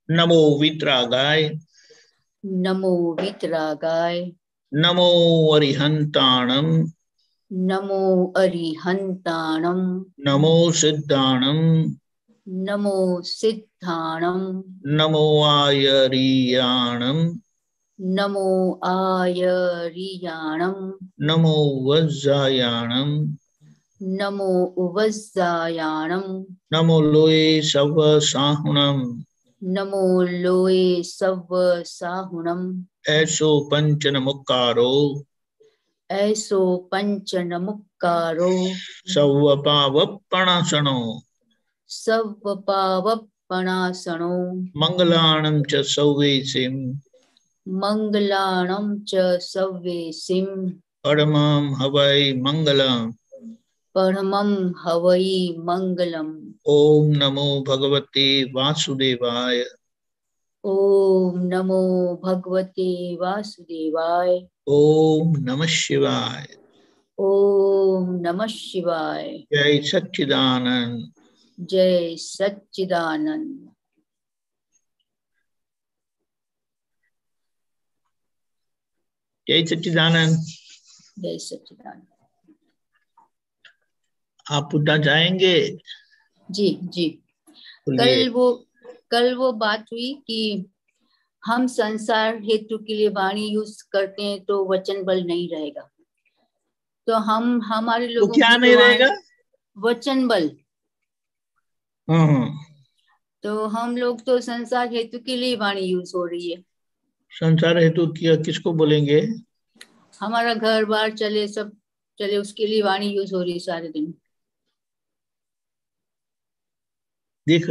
नमो वितरागाय, नमो वीतरागाय, नमो अरिहंताणम, नमो अरिहंताणं, नमो सिद्धाणम, नमो सिद्धाणं, नमो आयरियाणम, नमो आयरियाणं, नमो वज्जायाणम, नमो उवज्जायाणं, नमो लोये सव साहुणम, नमो लोये सव्व साहुणम्, ऐसो पंचन मुक्कारो, ऐसो पंचनमुक्कारो, सवपावपणासनो, सव्वपावपणासनो, मंगलाणं च सौवेसिम, मङ्गलाणं च सव्येसिं, परमं हवै मंगलम्। परमं हवै मङ्गलम्। ओम नमो भगवते वासुदेवाय। ओम नमो भगवते वासुदेवाय। ओम नमः शिवाय। ओम नमः शिवाय। जय सच्चिदानंद। जय सच्चिदानंद। जय सच्चिदानंद। जय सच्चिदानंद। आप पूछना चाहेंगे? जी जी। बोलिए। कल वो बात हुई कि हम संसार हेतु के लिए वाणी यूज करते हैं तो वचन बल नहीं रहेगा। तो हम हमारे तो लोगों क्या की नहीं जो रहेगा? वचन बल, हाँ, तो हम लोग तो संसार हेतु के लिए वाणी यूज हो रही है। संसार हेतु किया किसको बोलेंगे? हमारा घर बार चले, सब चले, उसके लिए वाणी यूज हो रही है सारे दिन। देख,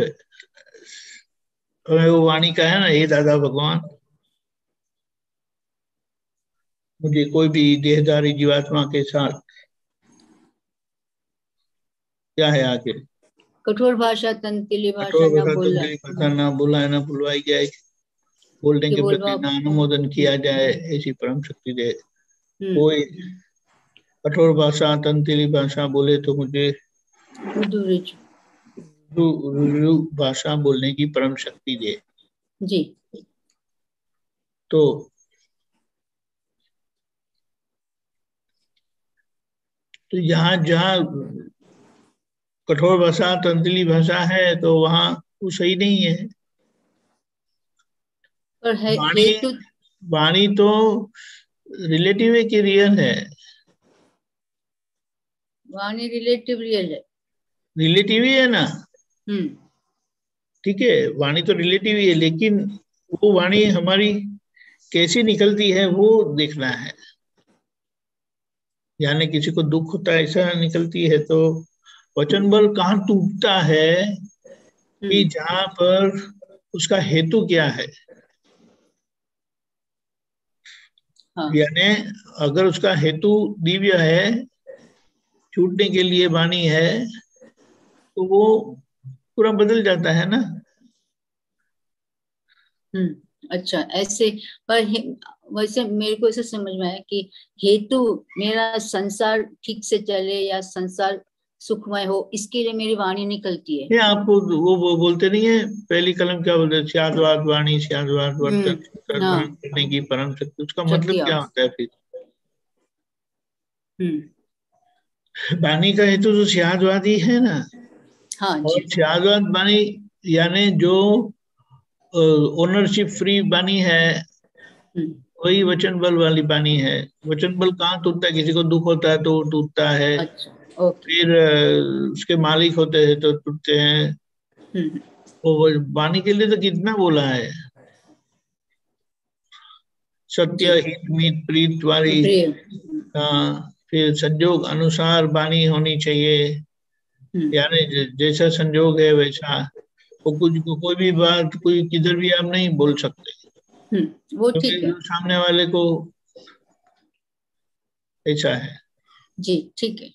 वो वाणी का है ना, हे दादा भगवान, मुझे कोई भी देहधारी जीवात्मा के साथ क्या है आखिर? कठोर भाषा तंत्रिली भाषा कठोर न भाषा तो बोलना, मेरी भाषा ना बुलाए ना बुलवाई जाए, बोलने कि के बोलवा। प्रति ना अनुमोदन किया जाए, ऐसी परम शक्ति दे। कोई कठोर भाषा तंत्रिली भाषा बोले तो मुझे रुरु भाषा बोलने की परम शक्ति दे। जी। तो यहाँ जहाँ कठोर भाषा तंत्रिली भाषा है तो वहाँ वो सही नहीं है। पर है वाणी, हेतु। वाणी तो रिलेटिव है कि रियल है? वाणी रिलेटिव रियल है। रिलेटिव ही है ना। हम्म। ठीक है, वाणी तो रिलेटिव ही है, लेकिन वो वाणी हमारी कैसी निकलती है वो देखना है। यानी किसी को दुख होता है ऐसा निकलती है तो वचन बल कहाँ टूटता है कि जहां पर उसका हेतु क्या है। हाँ। यानी अगर उसका हेतु दिव्य है, छूटने के लिए वाणी है, तो वो पूरा बदल जाता है ना। अच्छा, ऐसे। पर वैसे मेरे को ऐसे समझ में आया कि हेतु मेरा संसार ठीक से चले या संसार सुखमय हो, इसके लिए मेरी वाणी निकलती है। ये आपको वो बोलते नहीं है, पहली कलम क्या बोलते हैं? स्याद्वाद वाणी स्याद्वाद वर्तन हाँ। धारण करने की परम शक्ति। उसका मतलब शक्ति क्या आप। होता है फिर? हम्म। वाणी का हेतु तो स्याद्वाद ही है ना। हाँ और जी। स्याद्वाद वाणी यानी जो ओनरशिप फ्री वाणी है, हम्म। वही वचन बल वाली वाणी है। वचन बल कहाँ टूटता है? किसी को दुख होता है तो वो टूटता है। अच्छा। ओके। फिर उसके मालिक होते हैं तो टूटते हैं। हम्म। वो वाणी के लिए तो कितना बोला है, जी। सत्य हित मित प्रीत वाली। प्रिय। हाँ, फिर संजोग अनुसार वाणी होनी चाहिए। यानी जैसा संजोग है वैसा, वो कुछ कोई भी बात कोई किधर भी आप नहीं बोल सकते, वो क्योंकि ठीक है। जो सामने वाले को ऐसा है। जी ठीक है।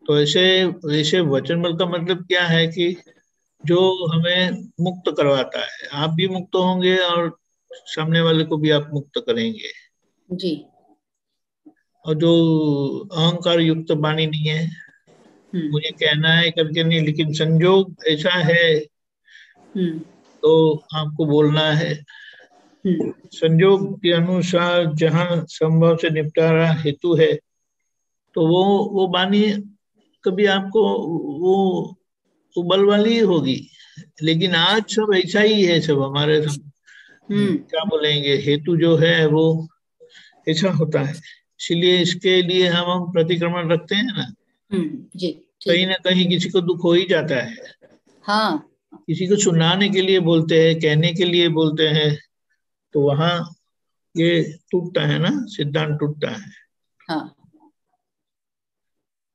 तो ऐसे ऐसे वचन बल का मतलब क्या है कि जो हमें मुक्त करवाता है। आप भी मुक्त होंगे और सामने वाले को भी आप मुक्त करेंगे। जी। और जो अहंकार युक्त वाणी नहीं है, हम्म। मुझे कहना है करके नहीं, लेकिन संजोग ऐसा है, हम्म। तो आपको बोलना है संयोग के अनुसार जहाँ संभव से निपटारा हेतु है, तो वो वाणी कभी आपको वो बल वाली ही होगी। लेकिन आज सब ऐसा ही है, सब हमारे सब क्या बोलेंगे, हेतु जो है वो ऐसा होता है। इसलिए इसके लिए हम प्रतिक्रमण रखते हैं ना। जी, कहीं ना कहीं किसी को दुख हो ही जाता है। हाँ, किसी को सुनाने के लिए बोलते हैं, कहने के लिए बोलते हैं, तो वहां ये टूटता है ना, सिद्धांत टूटता है। हाँ,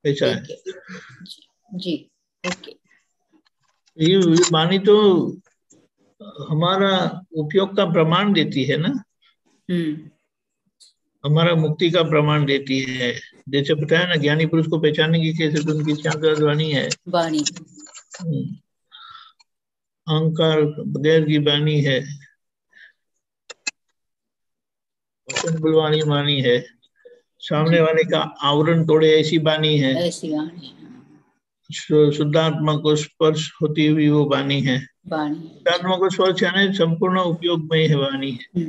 ऐसा है। जी, ओके। ये वाणी तो हमारा उपयोग का प्रमाण देती है ना, हमारा मुक्ति का प्रमाण देती है। जैसे बताया ना, ज्ञानी पुरुष को पहचानने की कैसे, तो उनकी शांत वाणी है, वाणी, अहंकार बगैर की वाणी है, वाणी वाणी है, सामने वाले का आवरण तोड़े ऐसी वाणी है, ऐसी वाणी, शुद्धात्मा को स्पर्श होती हुई वो वाणी है। वाणी, शुद्धात्मा को स्पर्श यानी संपूर्ण उपयोग में है वाणी है।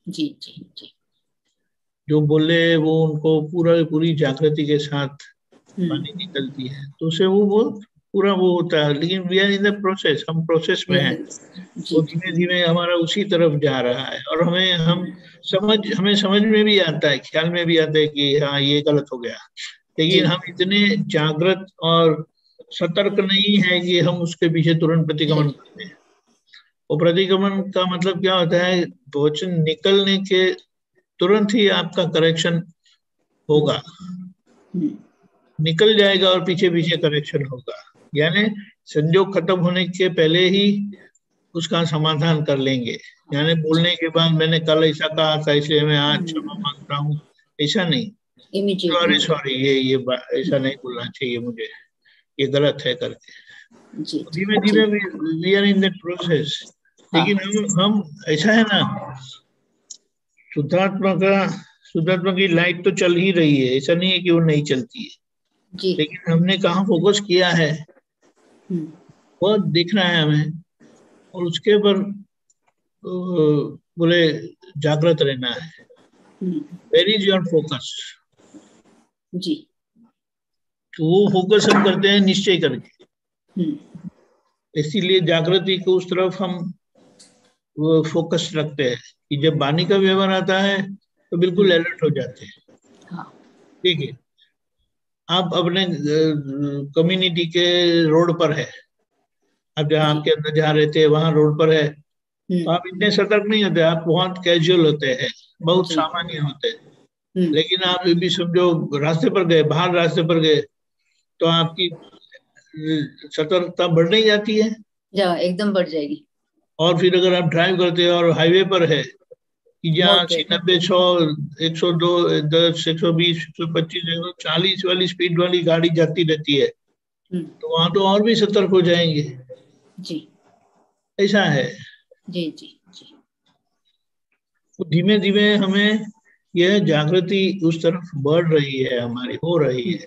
जी जी जी। जो बोले वो उनको पूरी जागृति के साथ वाणी निकलती है, तो उसे वो पूरा वो होता है। लेकिन we are in the process, हम प्रोसेस में हैं। वो धीमे धीमे हमारा उसी तरफ जा रहा है, और हमें समझ में भी आता है, ख्याल में भी आता है कि हाँ ये गलत हो गया। लेकिन हम इतने जागृत और सतर्क नहीं है कि हम उसके पीछे तुरंत प्रतिगमन करते हैं। और प्रतिगमन का मतलब क्या होता है, वचन निकलने के तुरंत ही आपका करेक्शन होगा, निकल जाएगा और पीछे पीछे करेक्शन होगा। यानी संयोग खत्म होने के पहले ही उसका समाधान कर लेंगे। यानी बोलने के बाद मैंने कल ऐसा कहा था इसलिए मैं आज क्षमा मांगता हूँ, ऐसा नहीं, सॉरी ये ऐसा नहीं बोलना चाहिए मुझे, ये गलत है करके धीमे धीमे we are in that process. लेकिन हम ऐसा है ना, शुद्धात्मा की लाइट तो चल ही रही है, ऐसा नहीं है कि वो नहीं चलती है जी। लेकिन हमने कहाँ फोकस किया है वो दिख रहा है हमें, और उसके ऊपर बोले जागृत रहना है। वेयर इज योर फोकस जी। तो वो फोकस हम करते हैं निश्चय करके, इसीलिए जागृति को उस तरफ हम वो फोकस रखते हैं कि जब वाणी का व्यवहार आता है तो बिल्कुल अलर्ट हो जाते हैं। ठीक है, आप अपने कम्युनिटी के रोड पर है, आप जहाँ आपके अंदर जहाँ रहते हैं वहां रोड पर है, तो आप इतने सतर्क नहीं होते, आप बहुत कैजुअल होते हैं, बहुत सामान्य होते हैं। लेकिन आप ये भी समझो रास्ते पर गए, बाहर रास्ते पर गए, तो आपकी सतर्कता बढ़ नहीं जाती है, एकदम बढ़ जाएगी। और फिर अगर आप ड्राइव करते हैं और हाईवे पर है कि जहाँ 90, 100, 102, 10, 120, 125, 140 वाली स्पीड वाली गाड़ी जाती रहती है, तो वहां तो और भी सतर्क हो जाएंगे जी। ऐसा है जी जी जी। तो धीमे धीमे हमें यह जागृति उस तरफ बढ़ रही है, हमारी हो रही है।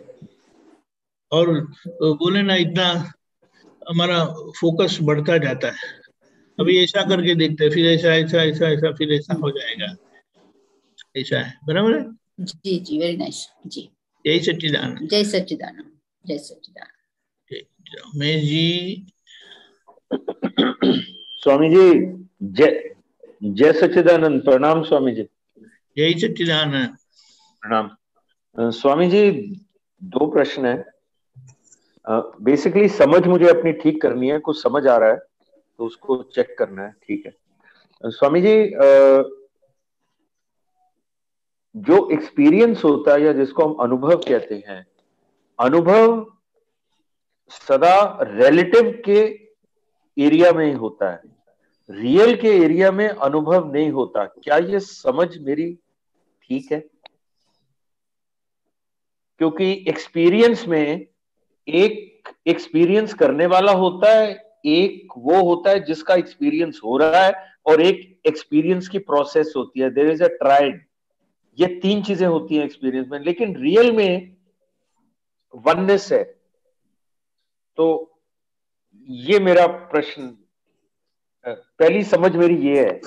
और बोले ना, इतना हमारा फोकस बढ़ता जाता है। अभी ऐसा करके देखते हैं, फिर ऐसा ऐसा ऐसा ऐसा, फिर ऐसा हो जाएगा, ऐसा है। बराबर है जी जी, वेरी नाइस जी। जय सच्चिदानंद, जय सच्चिदानंद, जय सच्चिदानंद। रमेश जी। स्वामी जी जय सच्चिदानंद, प्रणाम स्वामी जी। जय सच्चिदानंद, प्रणाम स्वामी जी। 2 प्रश्न है। बेसिकली समझ मुझे अपनी ठीक करनी है, कुछ समझ आ रहा है तो उसको चेक करना है, ठीक है स्वामी जी। जो एक्सपीरियंस होता है या जिसको हम अनुभव कहते हैं, अनुभव सदा रिलेटिव के एरिया में ही होता है, रियल के एरिया में अनुभव नहीं होता। क्या ये समझ मेरी ठीक है? क्योंकि एक्सपीरियंस में एक एक्सपीरियंस करने वाला होता है, एक वो होता है जिसका एक्सपीरियंस हो रहा है, और एक एक्सपीरियंस की प्रोसेस होती है, देयर इज अ ट्रायल। ये 3 चीजें होती हैं एक्सपीरियंस में, लेकिन रियल में वननेस है। तो ये मेरा प्रश्न पहली समझ मेरी ये है,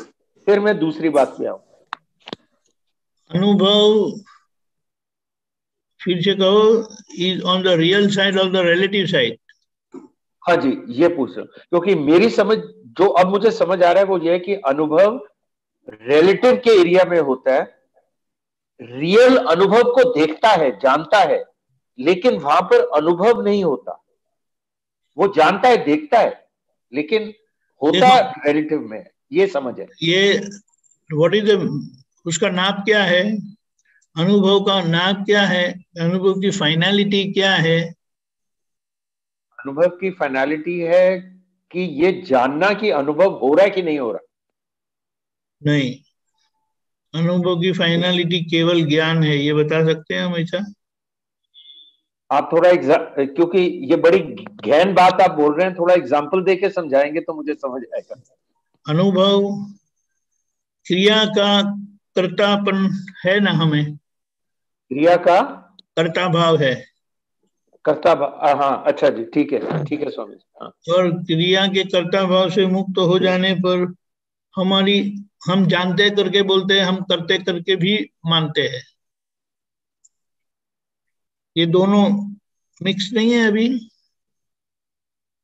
फिर मैं दूसरी बात पे आऊं। अनुभव फिर से कहो, is on the real side और द रिलेटिव साइड? हाँ जी, ये पूछ रहा हूं क्योंकि मेरी समझ जो अब मुझे समझ आ रहा है वो ये है कि अनुभव रिलेटिव के एरिया में होता है, रियल अनुभव को देखता है, जानता है, लेकिन वहां पर अनुभव नहीं होता। वो जानता है, देखता है, लेकिन होता रिलेटिव में। ये समझ है। ये व्हाट इज उसका नाप क्या है? अनुभव का नाप क्या है? अनुभव की फाइनलिटी क्या है? अनुभव की फाइनलिटी है कि ये जानना कि अनुभव हो रहा है कि नहीं हो रहा। नहीं, अनुभव की फाइनलिटी केवल ज्ञान है, ये बता सकते हैं हमेशा? आप थोड़ा क्योंकि ये बड़ी गहन बात आप बोल रहे हैं, थोड़ा एग्जाम्पल देके समझाएंगे तो मुझे समझ आएगा। अनुभव क्रिया का कर्तापन है ना, हमें क्रिया का कर्ता भाव है। कर्ता हाँ, अच्छा जी, ठीक है स्वामी जी। हाँ। और क्रिया के कर्ता भाव से मुक्त हो जाने पर हमारी, हम जानते करके बोलते हैं, हम करते करके भी मानते हैं। ये दोनों मिक्स नहीं है अभी?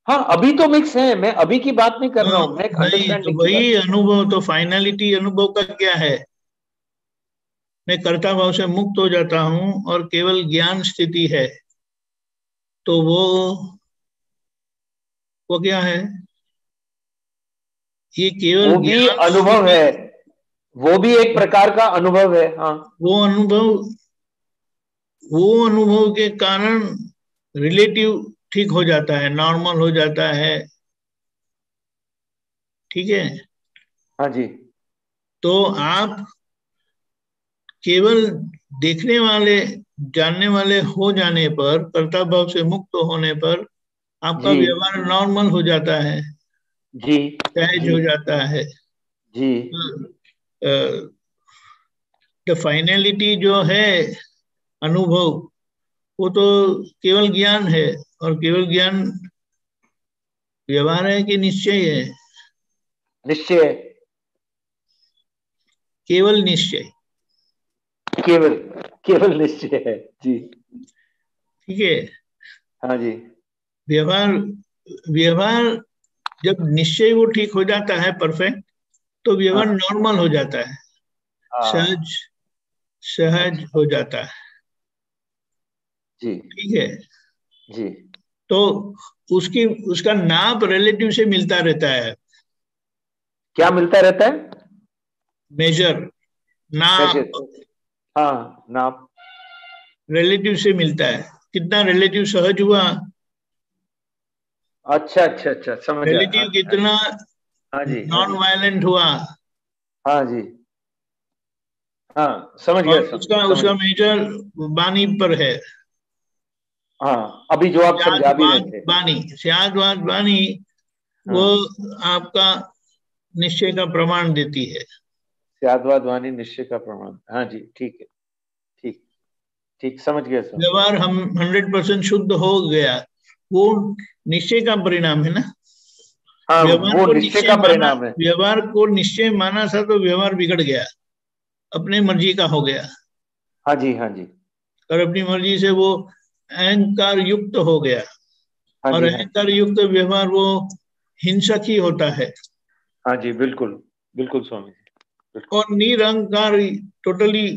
हाँ, अभी तो मिक्स है, मैं अभी की बात नहीं कर रहा हूं, मैं एक नहीं तो अंडरस्टैंडिंग की वही बात। अनुभव, तो फाइनलिटी अनुभव का क्या है? मैं कर्ता भाव से मुक्त हो जाता हूं और केवल ज्ञान स्थिति है, तो वो क्या है? ये केवल वो भी ज्ञान अनुभव स्थिति। है, वो भी एक प्रकार का अनुभव है। हाँ, वो अनुभव के कारण रिलेटिव ठीक हो जाता है, नॉर्मल हो जाता है, ठीक है? हाँ जी। तो आप केवल देखने वाले, जानने वाले हो जाने पर, कर्ता भाव से मुक्त होने पर आपका जी व्यवहार नॉर्मल हो जाता है, जी सहज जी हो जाता है। जी द फाइनलिटी जो है अनुभव, वो तो केवल ज्ञान है। और केवल ज्ञान व्यवहार है कि निश्चय है? निश्चय। केवल निश्चय। केवल केवल निश्चय है जी। ठीक है। हाँ जी। व्यवहार व्यवहार जब निश्चय वो ठीक हो जाता है, परफेक्ट, तो व्यवहार हाँ नॉर्मल हो जाता है, हाँ सहज सहज हो जाता है। जी ठीक है। जी। तो उसका नाप रिलेटिव से मिलता रहता है। क्या मिलता रहता है? मेजर, नाप मेजर। हाँ, नाप। रिलेटिव से मिलता है। कितना रिलेटिव सहज हुआ, अच्छा अच्छा अच्छा, समझ गया। रिलेटिव हाँ कितना हाँ जी, हाँ नॉन जी, वायलेंट हुआ, हाँ जी, हाँ समझ गया, और उसका समझ उसका गया। मेजर वाणी पर है। हाँ, अभी जो आप समझा भी रहे थे। स्यादवाद वाणी, वो हाँ, आपका निश्चय का प्रमाण देती है। स्यादवाद वाणी निश्चय का प्रमाण। हाँ जी, ठीक है, ठीक ठीक, समझ गया सर। व्यवहार हम 100% शुद्ध हो गया, वो निश्चय का परिणाम है ना। हाँ, वो निश्चय का परिणाम है। व्यवहार को निश्चय माना था तो व्यवहार बिगड़ गया, अपने मर्जी का हो गया, हाँ जी, हाँ जी, और अपनी मर्जी से वो अहंकार युक्त हो गया। हाँ और जी, हाँ अहंकार युक्त व्यवहार वो हिंसक ही होता है। हाँ जी, बिल्कुल बिल्कुल स्वामी जी, बिल्कुल। और निरहंकार, टोटली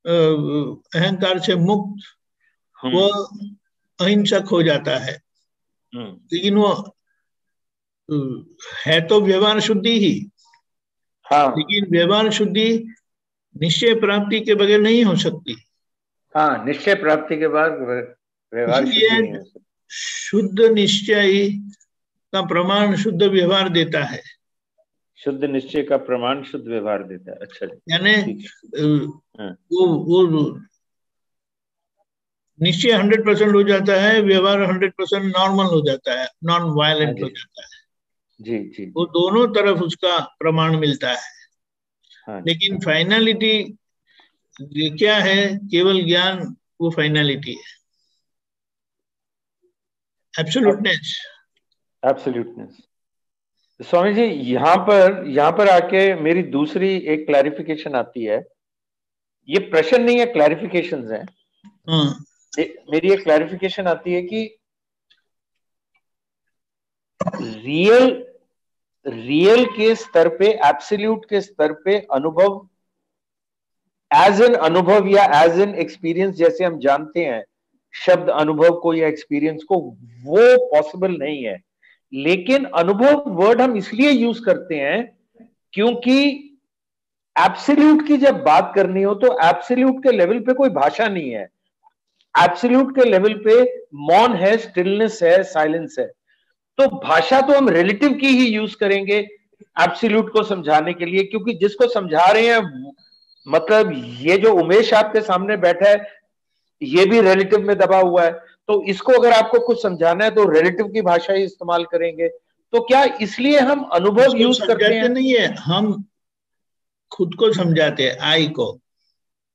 अहंकार से मुक्त, वो हम्म अहिंसक हो जाता है। हम्म। लेकिन वो है तो व्यवहार शुद्धि ही, हाँ लेकिन व्यवहार शुद्धि निश्चय प्राप्ति के बगैर नहीं हो सकती। हाँ, निश्चय प्राप्ति के बाद व्यवहार शुद्धि इसलिए नहीं हो सकती। शुद्ध निश्चय का प्रमाण शुद्ध व्यवहार देता है। शुद्ध निश्चय का प्रमाण शुद्ध व्यवहार देता है। अच्छा जी, यानी ठीक है। हाँ वो निश्चय 100% हो जाता है, व्यवहार 100% नॉर्मल हो जाता है, नॉन हाँ वायलेंट हो जी, जाता है। जी जी वो जी। दोनों तरफ उसका प्रमाण मिलता है। हाँ जी, लेकिन फाइनलिटी क्या है? केवल ज्ञान, वो फाइनलिटी है, एब्सोल्यूटनेस। एब्सोल्यूटनेस। स्वामी जी यहाँ पर आके मेरी दूसरी एक क्लैरिफिकेशन आती है। ये प्रश्न नहीं है, क्लैरिफिकेशंस हैं। मेरी एक क्लैरिफिकेशन आती है कि रियल के स्तर पे, एब्सोल्यूट के स्तर पे अनुभव, एज एन अनुभव या एज एन एक्सपीरियंस जैसे हम जानते हैं शब्द अनुभव को या एक्सपीरियंस को, वो पॉसिबल नहीं है। लेकिन अनुभव वर्ड हम इसलिए यूज करते हैं क्योंकि एब्सोल्यूट की जब बात करनी हो तो एब्सोल्यूट के लेवल पे कोई भाषा नहीं है। एब्सोल्यूट के लेवल पे मौन है, स्टिलनेस है, साइलेंस है। तो भाषा तो हम रिलेटिव की ही यूज करेंगे एब्सोल्यूट को समझाने के लिए, क्योंकि जिसको समझा रहे हैं, मतलब ये जो उमेश आपके सामने बैठा है ये भी रिलेटिव में दबा हुआ है, तो इसको अगर आपको कुछ समझाना है तो रिलेटिव की भाषा ही इस्तेमाल करेंगे। तो क्या इसलिए हम अनुभव यूज करते हैं? नहीं है, हम खुद को समझाते हैं, आई को।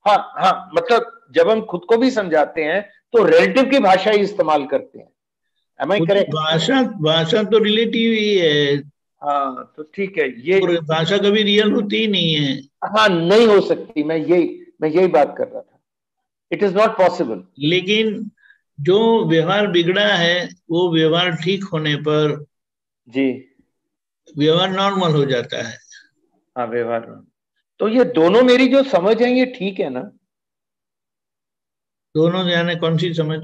हाँ हाँ, मतलब जब हम खुद को भी समझाते हैं तो रिलेटिव की भाषा ही इस्तेमाल करते हैं। Am I correct? भाषा तो रिलेटिव ही है। हाँ, तो ठीक है, ये भाषा कभी रियल होती ही नहीं है। हाँ, नहीं हो सकती। मैं यही बात कर रहा था। It is not possible. लेकिन जो व्यवहार बिगड़ा है वो व्यवहार ठीक होने पर जी व्यवहार नॉर्मल हो जाता है। हाँ, व्यवहार। तो ये दोनों मेरी जो समझ है ये ठीक है ना? दोनों जाने कौन सी समझ?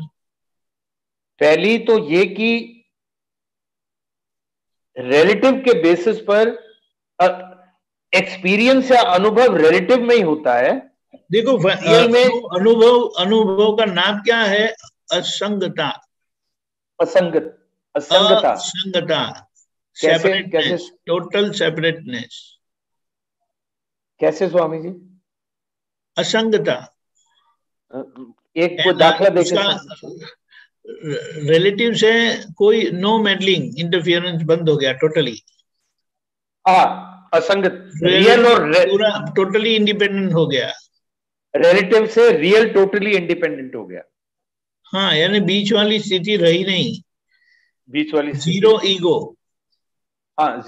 पहली तो ये कि रिलेटिव के बेसिस पर एक्सपीरियंस या अनुभव रिलेटिव में ही होता है। देखो रियल में अनुभव का नाम क्या है? असंगता। असंगता। Separateness, total separateness. कैसे स्वामी जी? असंगता एक को दाखला देकर रिलेटिव से कोई नो मेडलिंग, इंटरफियरेंस बंद हो गया टोटली। असंगत, रियल और पूरा टोटली इंडिपेंडेंट हो गया। रिलेटिव से रियल टोटली इंडिपेंडेंट हो गया। हाँ, यानी बीच वाली स्थिति रही नहीं। बीच वाली स्थिति, जीरो ईगो। हाँ,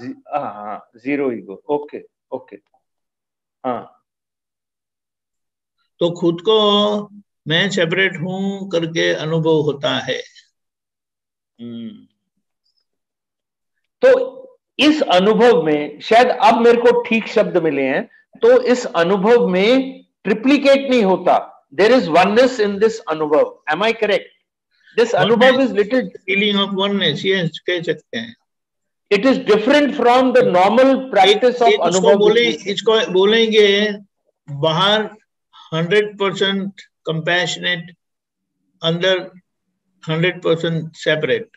जीरो ईगो। Okay okay. हाँ, तो खुद को मैं सेपरेट हूं करके अनुभव होता है। तो इस अनुभव में शायद अब मेरे को ठीक शब्द मिले हैं, तो इस अनुभव में ट्रिप्लिकेट नहीं होता। There is oneness in this अनुभव। Am I correct? दिस अनुभव is little feeling of oneness, ये कह सकते हैं। It is different from the normal practice of अनुभव। इसको बोलेंगे बाहर 100% कंपैशनेट, अंदर 100% सेपरेट।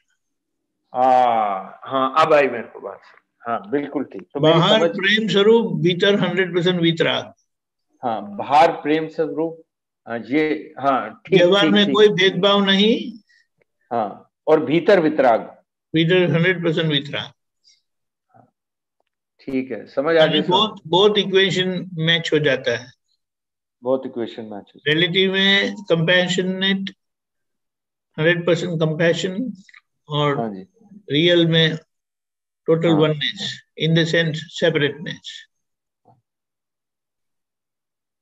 हाँ, अब आई मेरे को बात। हाँ, बिल्कुल ठीक। तो बाहर प्रेम स्वरूप, भीतर 100% वितराग। हाँ, बाहर प्रेम स्वरूप, ये हाँ ठीक। व्यवहार में कोई भेदभाव नहीं। हाँ, और भीतर वितराग, भीतर 100% वितराग। ठीक है, समझ आ गई। बहुत इक्वेशन मैच हो जाता है। बहुत इक्वेशन मैच। रिलेटिव में कंपैशनेट, 100% कंपैशन, और रियल में total oneness, in the sense separateness.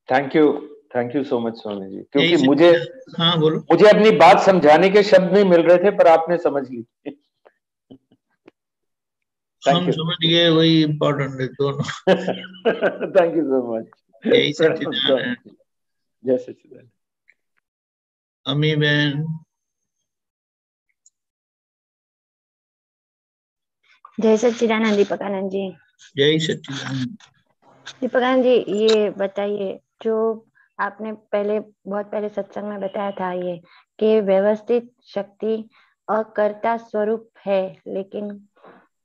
Thank you so much Swami ji, क्योंकि मुझे बोलो। मुझे अपनी बात समझाने के शब्द नहीं मिल रहे थे, पर आपने समझ ली। हम समझ गए, वही इम्पोर्टेंट है दोनों। Thank you so much. जय सच्चिदानंद। जय सच्चिदानंद। अमी बहन। जय सच्चिदानंद। दीपकानंद जी। जय सच्चिदानंद। दीपकानंद जी, ये बताइए, जो आपने बहुत पहले सत्संग में बताया था ये कि व्यवस्थित शक्ति अकर्ता स्वरूप है, लेकिन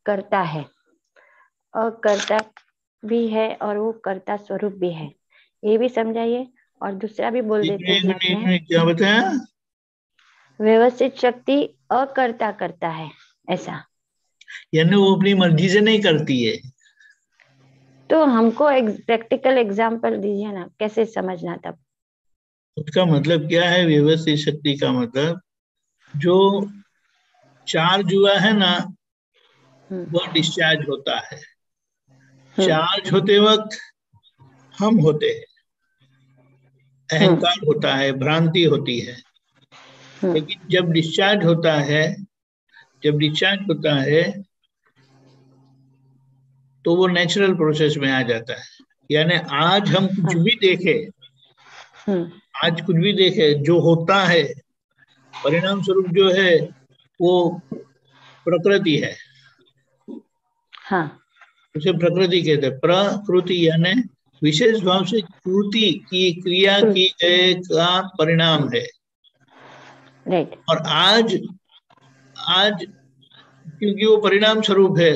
कर्ता है, अकर्ता भी है और वो कर्ता स्वरूप भी है, ये भी समझाइए। और दूसरा भी बोल देते हैं, क्या बताया? व्यवस्थित शक्ति अकर्ता करता है, ऐसा यानी वो अपनी मर्जी से नहीं करती है। तो हमको प्रैक्टिकल एग्जाम्पल दीजिए ना, कैसे समझना तब। उसका मतलब क्या है व्यवस्थित शक्ति का मतलब? जो चार जुआ है ना, वह डिस्चार्ज होता है। चार्ज होते वक्त हम होते हैं, अहंकार होता है, भ्रांति होती है। लेकिन जब डिस्चार्ज होता है तो वो नेचुरल प्रोसेस में आ जाता है। यानी आज हम कुछ भी देखे, जो होता है परिणाम स्वरूप जो है वो प्रकृति है। उसे प्रकृति कहते हैं। प्रकृति यानी विशेष भाव से कृति की क्रिया की गए का परिणाम है। और आज क्योंकि वो परिणाम स्वरूप है,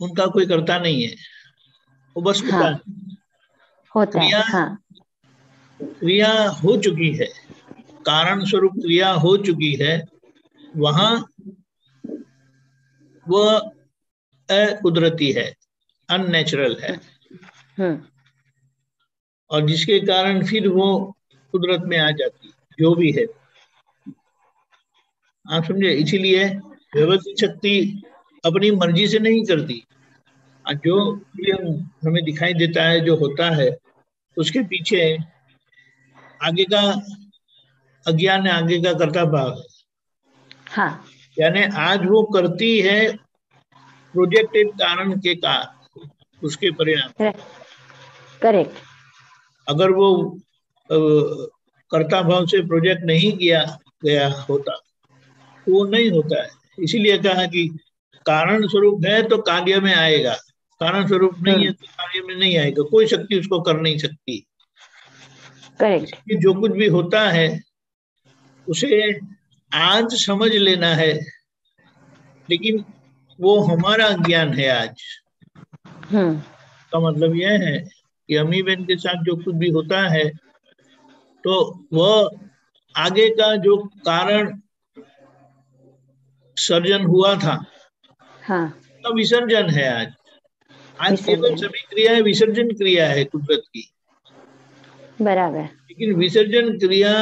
उनका कोई कर्ता नहीं है, वो बस होता है। क्रिया हो चुकी है, कारण स्वरूप क्रिया हो चुकी है, वहां वह अकुदरती है, अननेचुरल है। और जिसके कारण फिर वो कुदरत में आ जाती, जो भी है। आप समझे? इसीलिए व्यवस्थित शक्ति अपनी मर्जी से नहीं करती। जो हमें दिखाई देता है, जो होता है, उसके पीछे आगे का अज्ञान है, आगे का कर्ता भाव है। यानी आज वो करती है प्रोजेक्टेड कारण के कारण, उसके परिणाम। करेक्ट। अगर वो कर्ता भाव से प्रोजेक्ट नहीं किया गया होता तो वो नहीं होता है। इसीलिए कहा कि कारण स्वरूप है तो कार्य में आएगा, कारण स्वरूप नहीं है तो कार्य में नहीं आएगा। कोई शक्ति उसको कर नहीं सकती। करेक्ट। जो कुछ भी होता है उसे आज समझ लेना है, लेकिन वो हमारा ज्ञान है आज। का मतलब यह है कि अम्मी बहन के साथ जो कुछ भी होता है तो वह आगे का जो कारण सर्जन हुआ था, तो विसर्जन है आज केवल सभी क्रियाएं विसर्जन क्रिया है कुदरत की। बराबर। लेकिन विसर्जन क्रिया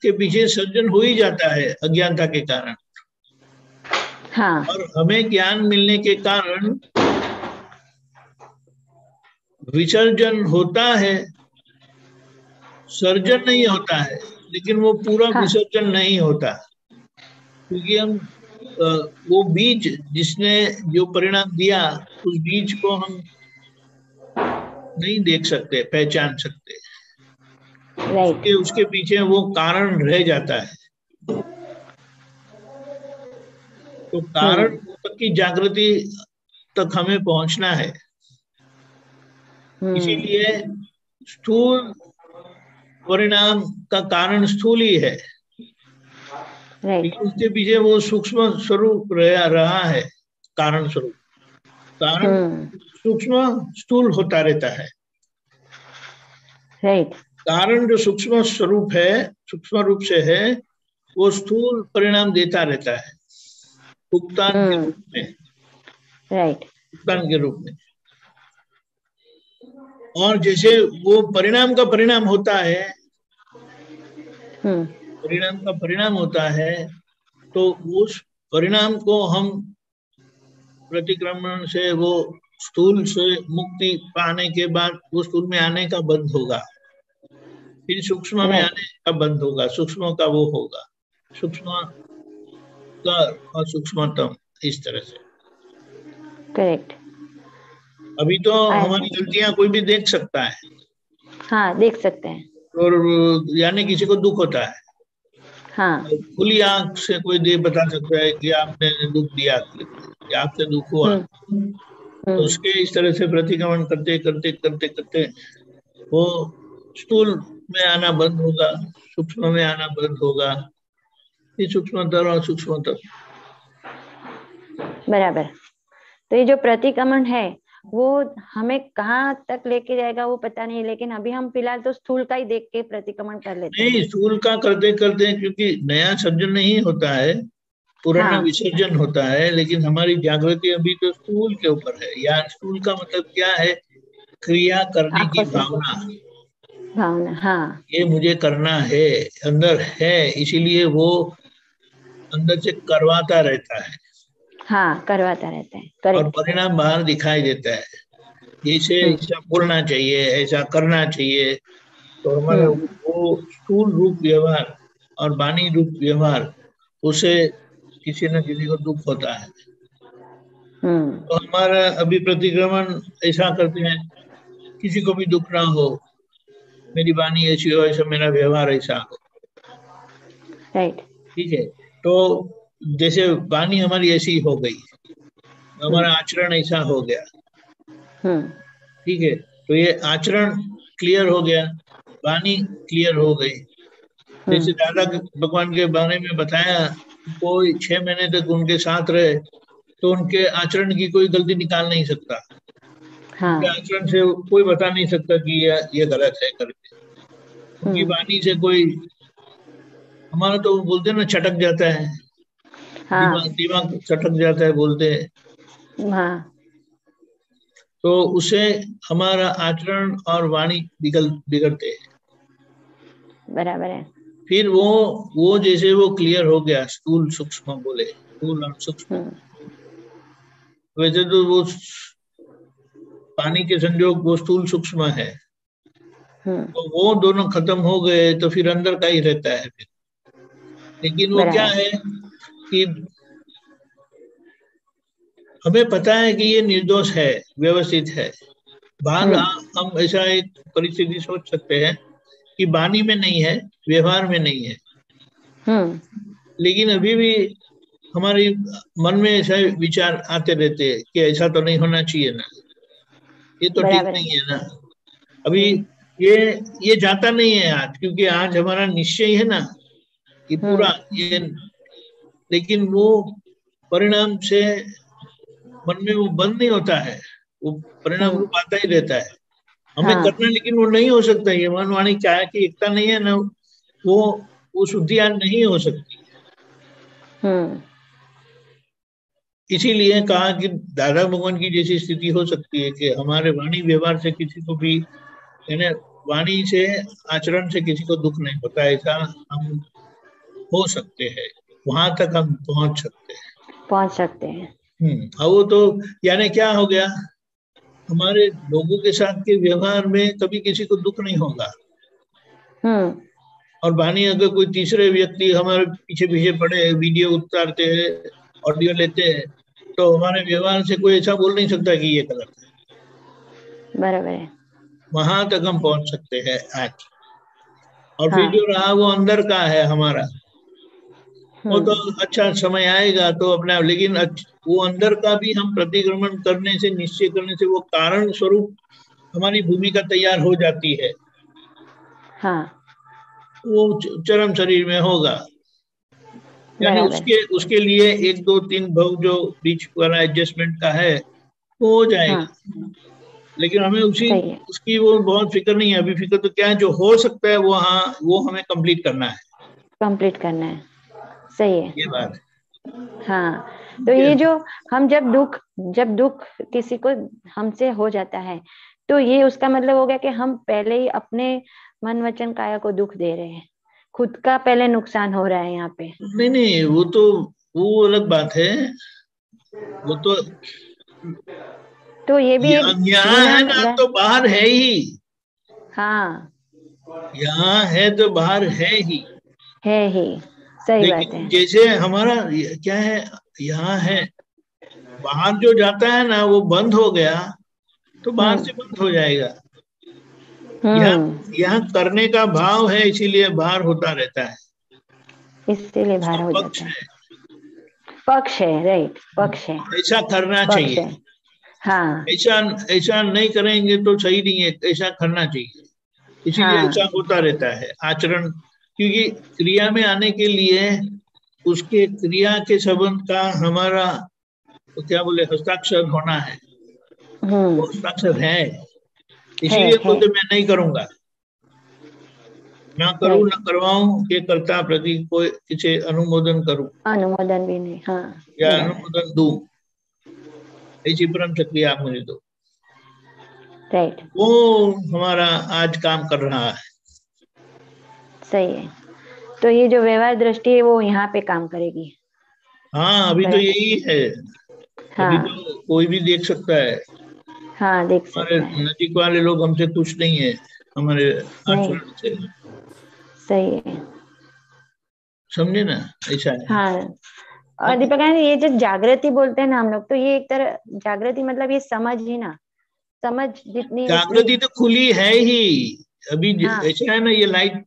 के पीछे सर्जन हो ही जाता है अज्ञानता के कारण। और हमें ज्ञान मिलने के कारण विसर्जन होता है, सर्जन नहीं होता है, लेकिन वो पूरा विसर्जन नहीं होता, क्योंकि हम वो बीज जिसने जो परिणाम दिया, उस बीज को हम नहीं देख सकते, पहचान सकते। उसके पीछे वो कारण रह जाता है। तो कारण तक की जागृति तक हमें पहुंचना है। इसीलिए स्थूल परिणाम का कारण स्थूल ही है, लेकिन उसके पीछे वो सूक्ष्म स्वरूप रहा है, कारण स्वरूप। कारण सूक्ष्म स्थूल होता रहता है। कारण जो सूक्ष्म स्वरूप है, सूक्ष्म रूप से है, वो स्थूल परिणाम देता रहता है भुगतान के रूप में। भुगतान के रूप में। और जैसे वो परिणाम का परिणाम होता है, परिणाम का परिणाम होता है, तो उस परिणाम को हम प्रतिक्रमण से वो स्थूल से मुक्ति पाने के बाद वो स्थूल में आने का बंद होगा, फिर सूक्ष्म में आने का बंद होगा, सूक्ष्म का वो होगा, सूक्ष्म का और सूक्ष्मतम, इस तरह से। करेक्ट। अभी तो हमारी गलतियां कोई भी देख सकता है। हाँ, देख सकते हैं। और यानी किसी को दुख होता है, खुली आंख से कोई बता सकता है कि आपने दुख दिया, आपसे दुख हुआ। तो उसके इस तरह से प्रतिक्रमण करते करते करते करते वो स्थूल में आना बंद होगा, सूक्ष्म में आना बंद होगा, फिर सूक्ष्मतर और सूक्ष्मतर। बराबर। तो ये जो प्रतिक्रमण है वो हमें कहाँ तक लेके जाएगा वो पता नहीं, लेकिन अभी हम फिलहाल तो स्थूल का ही देख के प्रतिक्रमण कर लेते हैं। नहीं, स्थूल का करते करते, क्योंकि नया सर्जन नहीं होता है, पुराना विसर्जन होता है। लेकिन हमारी जागृति अभी तो स्थूल के ऊपर है। या स्थूल का मतलब क्या है? क्रिया करने की भावना। हाँ, ये मुझे करना है, अंदर है, इसीलिए वो अंदर से करवाता रहता है। हाँ, करवाता रहता है, और करेक्ट। परिणाम बाहर दिखाई देता है, जैसे ऐसा बोलना चाहिए, ऐसा करना चाहिए। तो हमारा वो स्थूल रूप व्यवहार और वाणी रूप व्यवहार, उसे किसी न किसी को दुख होता है। तो हमारा अभी प्रतिक्रमण ऐसा करते हैं, किसी को भी दुख ना हो, मेरी वाणी ऐसी हो, ऐसा मेरा व्यवहार ऐसा हो, राइट। ठीक है। तो जैसे वाणी हमारी ऐसी हो गई, हमारा आचरण ऐसा हो गया, ठीक है। तो ये आचरण क्लियर हो गया, वाणी क्लियर हो गई। जैसे दादा भगवान के बारे में बताया, कोई 6 महीने तक उनके साथ रहे तो उनके आचरण की कोई गलती निकाल नहीं सकता। हाँ। उनके आचरण से कोई बता नहीं सकता कि ये गलत है करके। उनकी वाणी से कोई, हमारा तो बोलते हैं ना, छटक जाता है, हाँ। दिमाग छटक जाता है बोलते हैं। हाँ। तो उसे हमारा आचरण और वाणी बिगड़ते हैं। बराबर है। फिर वो जैसे वो क्लियर हो गया, स्थूल सूक्ष्म बोले, स्थूल और सूक्ष्म। वैसे तो वो पानी के संजोग वो स्थूल सूक्ष्म है, तो वो दोनों खत्म हो गए तो फिर अंदर का ही रहता है फिर। लेकिन वो क्या है कि हमें पता है कि ये निर्दोष है, व्यवस्थित है। बाहर हम ऐसा एक परिस्थिति सोच सकते हैं कि वाणी में नहीं है, व्यवहार में नहीं है, लेकिन अभी भी हमारे मन में ऐसा विचार आते रहते हैं कि ऐसा तो नहीं होना चाहिए ना, ये तो ठीक नहीं है ना। अभी ये जाता नहीं है आज, क्योंकि आज हमारा निश्चय है ना कि पूरा ये, लेकिन वो परिणाम से मन में वो बंद नहीं होता है, वो परिणाम रूप आता ही रहता है। हमें करना, लेकिन वो नहीं हो सकता। ये मन वाणी चाहे की एकता नहीं है ना, वो शुद्धि आज नहीं हो सकती। इसीलिए कहा कि दादा भगवान की जैसी स्थिति हो सकती है कि हमारे वाणी व्यवहार से किसी को भी, यानी वाणी से, आचरण से किसी को दुख नहीं होता, ऐसा हम हो सकते हैं, वहां तक हम पहुंच सकते हैं। अब वो तो यानी क्या हो गया, हमारे लोगों के साथ के व्यवहार में कभी किसी को दुख नहीं होगा। और वाणी अगर कोई तीसरे व्यक्ति हमारे पीछे पीछे पड़े, वीडियो उतारते हैं, ऑडियो लेते हैं, तो हमारे व्यवहार से कोई ऐसा बोल नहीं सकता कि ये गलत है। बराबर है। वहां तक हम पहुंच सकते हैं आज। और फिर जो रहा वो अंदर का है हमारा, वो तो अच्छा समय आएगा तो अपना, लेकिन वो अंदर का भी हम प्रतिक्रमण करने से, निश्चय करने से, वो कारण स्वरूप हमारी भूमिका तैयार हो जाती है। हाँ। वो चरम शरीर में होगा, यानी उसके लिए 1 2 3 भव जो बीच वाला एडजस्टमेंट का है वो हो जाएगा। लेकिन हमें उसकी वो बहुत फिक्र नहीं है। अभी फिक्र तो क्या है, जो हो सकता है वो हमें कंप्लीट करना है। सही है, ये बात है। हाँ। तो ये जो हम जब दुख किसी को हमसे हो जाता है, तो ये उसका मतलब हो गया कि हम पहले ही अपने मन वचन काया को दुख दे रहे हैं, खुद का पहले नुकसान हो रहा है यहाँ पे। नहीं, वो अलग बात है। वो तो ये भी यहाँ है ना, तो बाहर है ही। हाँ, यहाँ है तो बाहर है ही। सही बात है। जैसे हमारा क्या है, यहाँ है, बाहर जो जाता है ना वो बंद हो गया तो बाहर से बंद हो जाएगा। यहाँ करने का भाव है, इसीलिए बाहर होता रहता है, इसीलिए बाहर हो जाता है। पक्ष है, राइट, पक्ष है। ऐसा करना चाहिए। हाँ, ऐसा नहीं करेंगे तो सही नहीं है, ऐसा करना चाहिए। इसीलिए ऐसा होता रहता है आचरण, क्योंकि क्रिया में आने के लिए उसके क्रिया के संबंध का हमारा तो क्या बोले, हस्ताक्षर होना है। वो हस्ताक्षर है, इसीलिए बोलते मैं नहीं करूंगा, ना करूं, ना करवाऊं, के कर्ता प्रति कोई किसी अनुमोदन करूं, अनुमोदन भी नहीं, हाँ, या अनुमोदन दूं, ऐसी परम शक्ति आप मुझे दो। राइट, वो हमारा आज काम कर रहा है। सही है। तो ये जो व्यवहार दृष्टि है वो यहाँ पे काम करेगी। हाँ, अभी तो यही है, अभी तो कोई भी देख सकता है। हाँ, देख सकता हमारे है। नजीक वाले लोग हमसे खुश नहीं है हमारे नहीं, आचरण से। सही है। समझे ना, ऐसा है। हाँ, और दीपक ये जो जागृति बोलते हैं ना हम लोग, तो ये एक तरह जागृति मतलब ये समझ ही ना, समझ जितनी जागृति तो खुली है ही अभी। हाँ। ऐसा है ना, ये लाइट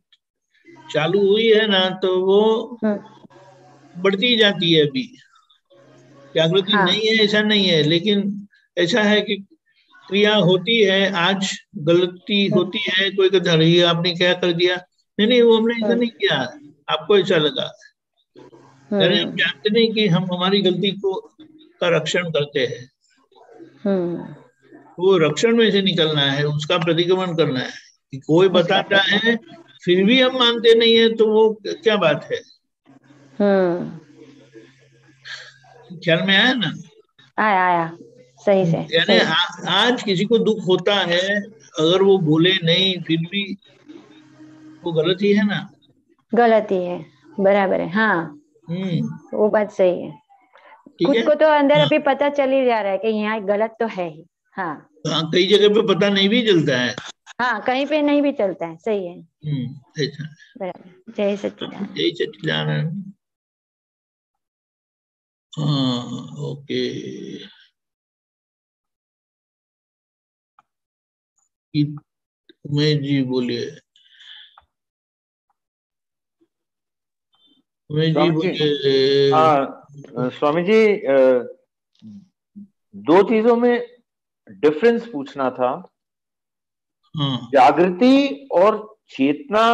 चालू हुई है ना तो वो बढ़ती जाती है अभी। जागृति हाँ। नहीं है ऐसा नहीं है, लेकिन ऐसा है कि क्रिया होती है। आज गलती होती है, कोई कहता है ये आपने क्या कर दिया, नहीं नहीं वो हमने ऐसा नहीं किया, आपको ऐसा लगा। यानी हम जानते नहीं कि हम हमारी गलती को का रक्षण करते हैं। वो रक्षण में से निकलना है, उसका प्रतिक्रमण करना है। कि कोई बताता है फिर भी हम मानते नहीं है, तो वो क्या बात है। ख्याल में आया ना? आया सही से। यानी आज किसी को दुख होता है, अगर वो बोले नहीं फिर भी वो गलत ही है ना। गलत ही है, बराबर है। हाँ, वो बात सही है। खुद को तो अंदर अभी पता चल ही जा रहा है कि यहाँ गलत तो है ही। हाँ, कई जगह पे पता नहीं भी चलता है। हाँ, कहीं पे नहीं भी चलता है, सही है। बराबर। जय सच्चिदानंद। जय सच्चिदानंद। हाँ, ओके। उमेश जी बोलिए। उमेश जी बोलिए। हाँ स्वामी जी, दो चीजों में डिफरेंस पूछना था। हाँ। जागृति और चेतना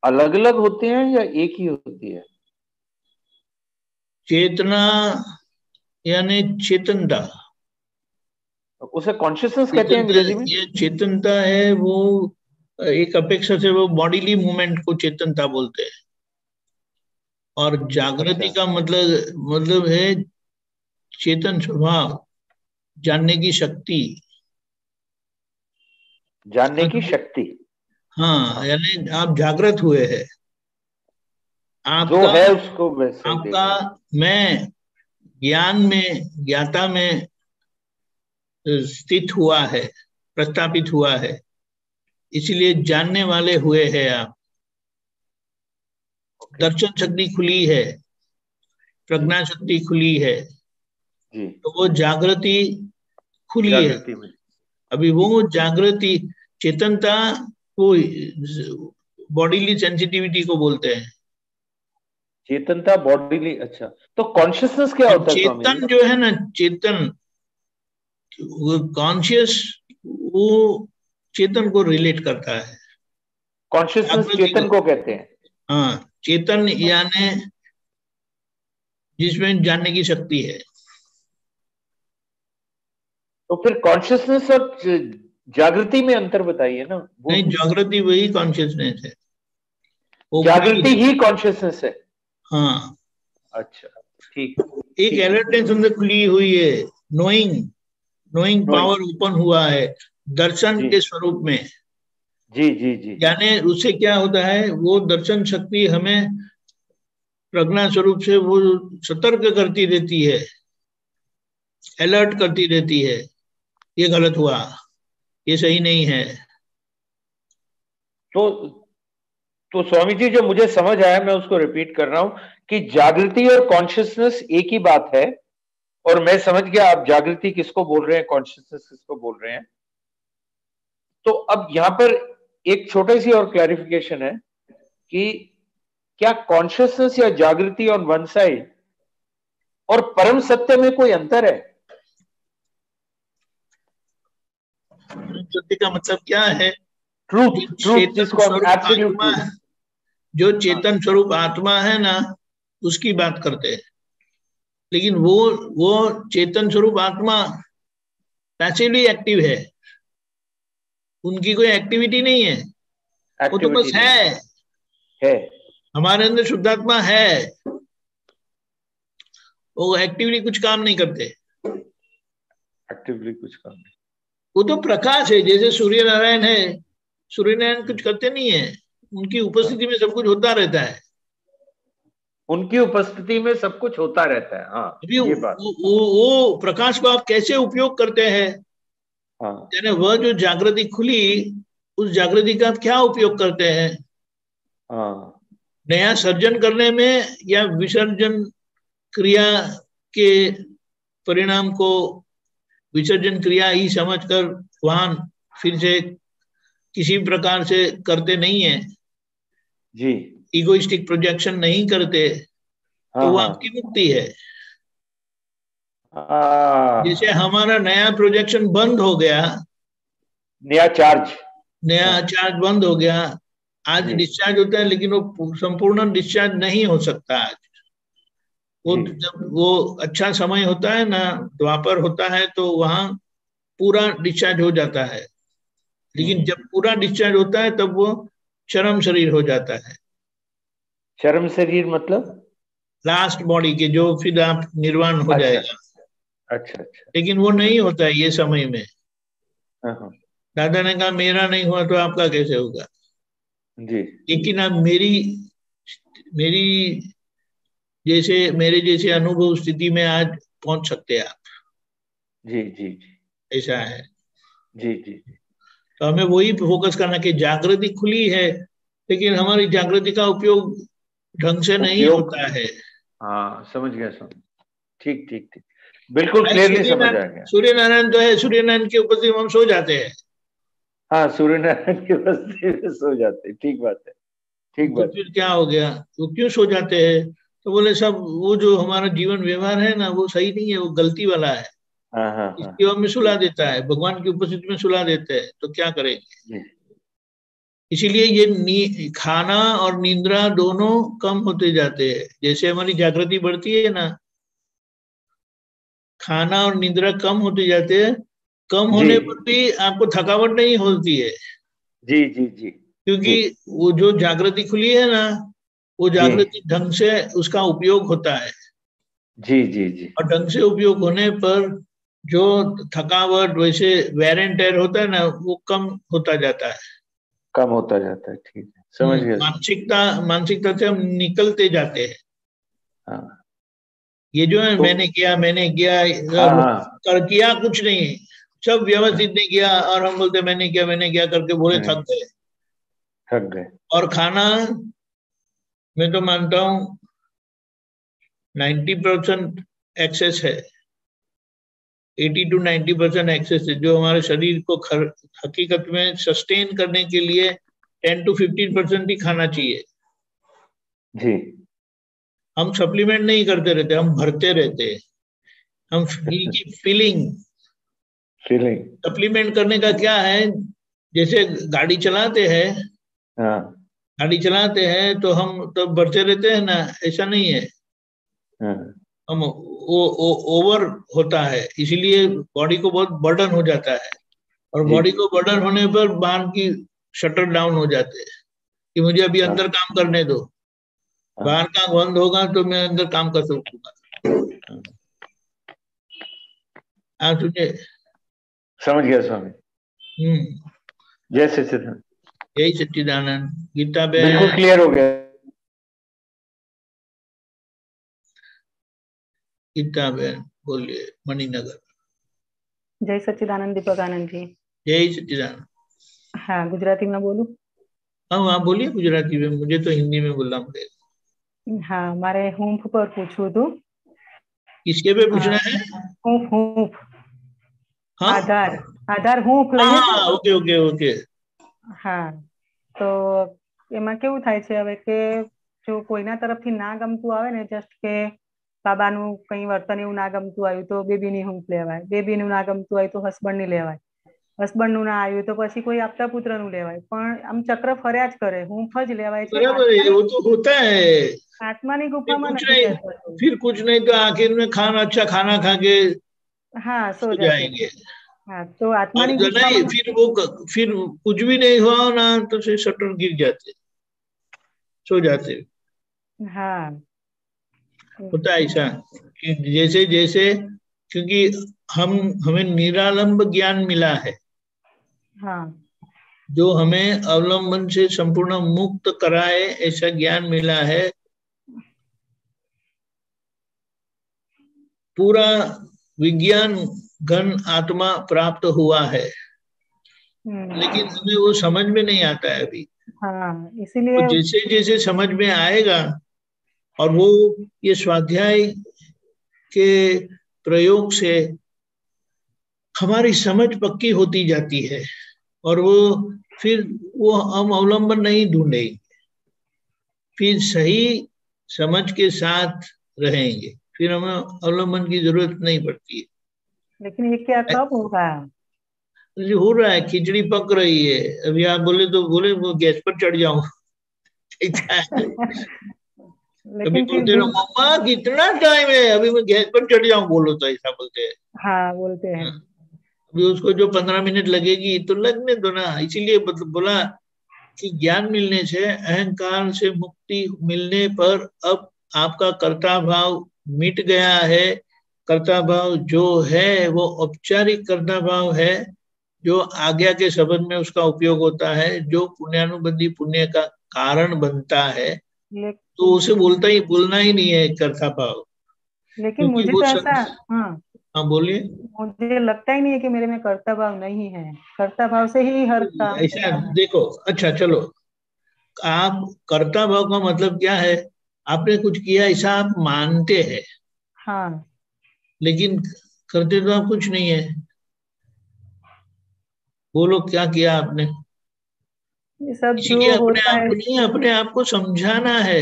अलग अलग होते हैं या एक ही होती है? चेतना यानी चेतनता, उसे कॉन्शियसनेस कहते हैं अंग्रेजी में। ये चेतनता है, वो एक अपेक्षा से वो बॉडीली मूवमेंट को चेतनता बोलते हैं। और जागृति का मतलब है चेतन स्वभाव, जानने की शक्ति। जानने की शक्ति। हाँ, यानी आप जागृत हुए हैं। जो आपका है उसको वैसे आपका मैं ज्ञान में, ज्ञाता में स्थित हुआ है, प्रस्थापित हुआ है, इसलिए जानने वाले हुए हैं आप। दर्शन शक्ति खुली है, प्रज्ञा शक्ति खुली है, तो वो जागृति खुली है। अभी वो जागृति चेतनता को बॉडीली सेंसिटिविटी को बोलते हैं। चेतनता बॉडीली। अच्छा, तो कॉन्शियसनेस क्या होता है स्वामी जी? चेतन जो है ना, चेतन वो कॉन्शियस, वो चेतन को रिलेट करता है। कॉन्शियसनेस चेतन को कहते हैं। हाँ, चेतन यानी जिसमें जानने की शक्ति है। तो फिर कॉन्शियसनेस और जागृति में अंतर बताइए ना। नहीं, जागृति वही कॉन्शियसनेस है। जागृति ही कॉन्शियसनेस है। हाँ। अच्छा, ठीक। एक अलर्टनेस अंदर खुली हुई है, नोइंग पावर ओपन हुआ है दर्शन के स्वरूप में। जी जी जी। यानी उससे क्या होता है, वो दर्शन शक्ति हमें प्रज्ञा स्वरूप से वो सतर्क करती रहती है, अलर्ट करती रहती है, ये गलत हुआ, ये सही नहीं है। तो स्वामी जी, जो मुझे समझ आया मैं उसको रिपीट कर रहा हूं कि जागृति और कॉन्शियसनेस एक ही बात है। और मैं समझ गया आप जागृति किसको बोल रहे हैं, कॉन्शियसनेस किसको बोल रहे हैं। तो अब यहां पर एक छोटी सी और क्लैरिफिकेशन है कि क्या कॉन्शियसनेस या जागृति ऑन वन साइड और परम सत्य में कोई अंतर है? सत्य का मतलब क्या है? ट्रूथ जिसको हम एब्सोल्यूट ट्रूथ, जो चेतन स्वरूप आत्मा है ना, उसकी बात करते हैं। लेकिन वो चेतन स्वरूप आत्मा पैसिवली एक्टिव है, उनकी कोई एक्टिविटी नहीं है, वो तो बस है। हमारे अंदर शुद्धात्मा है, वो एक्टिवली कुछ काम नहीं करते। एक्टिवली कुछ काम नहीं, वो तो प्रकाश है, जैसे सूर्य नारायण है। सूर्य नारायण कुछ करते नहीं है, उनकी उपस्थिति में सब कुछ होता रहता है। उनकी उपस्थिति में सब कुछ होता रहता है। हाँ, ये बात। वो प्रकाश को आप कैसे उपयोग करते हैं? हाँ, यानी वह जो जागृति खुली, उस जागृति का आप क्या उपयोग करते हैं? हाँ, नया सर्जन करने में या विसर्जन क्रिया के परिणाम को विसर्जन क्रिया ही समझकर वहां फिर से किसी प्रकार से करते नहीं है जी, इगोइस्टिक प्रोजेक्शन नहीं करते, तो वो आपकी मुक्ति है। जैसे हमारा नया प्रोजेक्शन बंद हो गया, नया चार्ज बंद हो गया, आज डिस्चार्ज होता है, लेकिन वो संपूर्ण डिस्चार्ज नहीं हो सकता आज। वो जब वो अच्छा समय होता है ना, द्वापर होता है, तो वहां पूरा डिस्चार्ज हो जाता है। लेकिन जब पूरा डिस्चार्ज होता है तब वो चरम शरीर हो जाता है। चरम शरीर मतलब लास्ट बॉडी के, जो फिर आप निर्वाण हो जाएगा। अच्छा। लेकिन वो नहीं होता है ये समय में। दादा ने कहा मेरा नहीं हुआ तो आपका कैसे होगा जी। लेकिन आप मेरे जैसे अनुभव स्थिति में आज पहुंच सकते हैं आप। जी जी जी, ऐसा है। जी जी। तो हमें वही फोकस करना कि जागृति खुली है, लेकिन हमारी जागृति का उपयोग ढंग से नहीं होता है। हाँ, समझ गया, ठीक ठीक ठीक, बिल्कुल क्लियरली समझ आ गया। सूर्य नारायण तो है, सूर्य नारायण की उपस्थिति में हम सो जाते हैं। हाँ, सूर्य नारायण की उपस्थिति में सो जाते हैं, ठीक बात है, ठीक बात। फिर क्या हो गया, वो क्यों सो जाते हैं? तो बोले सब वो जो हमारा जीवन व्यवहार है ना, वो सही नहीं है, वो गलती वाला है। इसकी ओर में सुला देता है, भगवान की उपस्थिति में सुला देते हैं, तो क्या करेंगे? इसीलिए ये खाना और निद्रा दोनों कम होते जाते हैं। जैसे हमारी जागृति बढ़ती है ना, खाना और निद्रा कम होते जाते हैं। कम होने पर भी आपको थकावट नहीं होती है। जी जी जी, क्योंकि वो जो जागृति खुली है ना, वो जागृति ढंग से उसका उपयोग होता है। जी जी जी, और ढंग से उपयोग होने पर जो थकावट, वैसे वेर एंड टेयर होता है ना, वो कम होता जाता है। कम होता जाता है, ठीक है, समझ गया। मानसिकता से हम निकलते जाते हैं। हाँ। ये जो है मैंने किया कर किया कुछ नहीं, सब व्यवस्थित नहीं किया, और हम बोलते मैंने किया करके बोले थक गए। और खाना, मैं तो मानता हूँ 90% एक्सेस है, 80 to 90% एक्सेस है, जो हमारे शरीर को हकीकत में सस्टेन करने के लिए 10 to 15% ही खाना चाहिए जी। हम सप्लीमेंट नहीं करते रहते, हम भरते रहते, हम फीलिंग सप्लीमेंट करने का क्या है? जैसे गाड़ी चलाते हैं, तो हम तो बढ़ते रहते हैं ना, ऐसा नहीं है। हम वो ओवर होता है, इसीलिए बॉडी को बहुत बर्डन हो जाता है, और बॉडी को बर्डन होने पर बाहर की शटर डाउन हो जाते हैं कि मुझे अभी अंदर काम करने दो, बाहर का बंद होगा तो मैं अंदर काम कर सकूंगा। आप तुझे समझ गया स्वामी। जय सच्चिदानंद। यही सच्चिदानंद। गीता बे बिल्कुल क्लियर हो गया। गीता बहन बोलिए, मणिनगर। जय सच्चिदानंद दीपकानंद जी। जय सच्चिदानंद। हाँ, गुजराती में बोलूं? हाँ, आप बोलिए गुजराती में, मुझे तो हिंदी में बोलना पड़ेगा। हाँ, मारे हूंफ पर पूछू तू। किसके पे पूछना है? हूंफ। हाँ? आधार हूंफ લઈએ તો ઓકે ઓકે ઓકે। હા, તો એમાં કેવું થાય છે હવે કે જો કોઈના તરફથી ના ગમતું આવે ને, જસ્ટ કે બાબાનું કઈ વર્તન એવું ના ગમતું આવ્યું તો બેબીની હૂંફ લેવાય, બેબીનું ના ગમતું આવ્યું તો હસબન્ડની લેવાય, હસબન્ડનું ના આવ્યું તો પછી કોઈ આપતા પુત્રનું લેવાય, પણ આમ ચક્ર ફર્યા જ કરે, હૂંફ જ લેવાય છે। बराबर है, वो तो होता है। आत्मानी गुफाમાં नहीं, फिर कुछ नहीं तो आखिर में अच्छा खाना खा के हाँ सो जाएंगे। हाँ, तो आत्मा फिर कुछ भी नहीं हुआ ना, तो फिर शटर गिर जाते, सो जाते। हाँ, होता है ऐसा कि जैसे जैसे, क्योंकि हमें निरालंब ज्ञान मिला है। हाँ, जो हमें अवलंबन से संपूर्ण मुक्त कराए, ऐसा ज्ञान मिला है। पूरा विज्ञान घन आत्मा प्राप्त हुआ है, लेकिन हमें वो समझ में नहीं आता है अभी। हाँ, इसीलिए तो जैसे जैसे समझ में आएगा, और वो ये स्वाध्याय के प्रयोग से हमारी समझ पक्की होती जाती है, और फिर वो हम अवलंबन नहीं ढूंढेंगे, फिर सही समझ के साथ रहेंगे, फिर हमें अवलंबन की जरूरत नहीं पड़ती है। लेकिन ये क्या कब होगा? हो रहा है, खिचड़ी पक रही है। अभी आप बोले तो बोले वो गैस पर चढ़ जाऊं। कभी बोलते रहो मम्मा कितना टाइम है, अभी मैं गैस पर चढ़ जाऊं, बोलो तो ऐसा बोलते हैं। हाँ, बोलते हैं। अभी उसको जो 15 मिनट लगेगी तो लगने दो ना। इसीलिए बोला कि ज्ञान मिलने से, अहंकार से मुक्ति मिलने पर अब आपका कर्ता भाव मिट गया है। कर्ता भाव जो है वो औपचारिक कर्ता भाव है, जो आज्ञा के शब्द में उसका उपयोग होता है, जो पुण्यानुबंधी पुण्य का कारण बनता है, तो उसे बोलना ही नहीं है कर्ता भाव। लेकिन मुझे तो ऐसा, हाँ बोलिए। मुझे लगता ही नहीं है कि मेरे में कर्ता भाव नहीं है। कर्ता भाव से ही हर काम ऐसा देखो। अच्छा चलो, आप कर्ता भाव का मतलब क्या है? आपने कुछ किया ऐसा आप मानते हैं, हाँ, लेकिन करते तो आप कुछ नहीं है। बोलो क्या किया आपने? ये सब इसीलिए जो अपने होता आप है, को नहीं, अपने आप को समझाना है।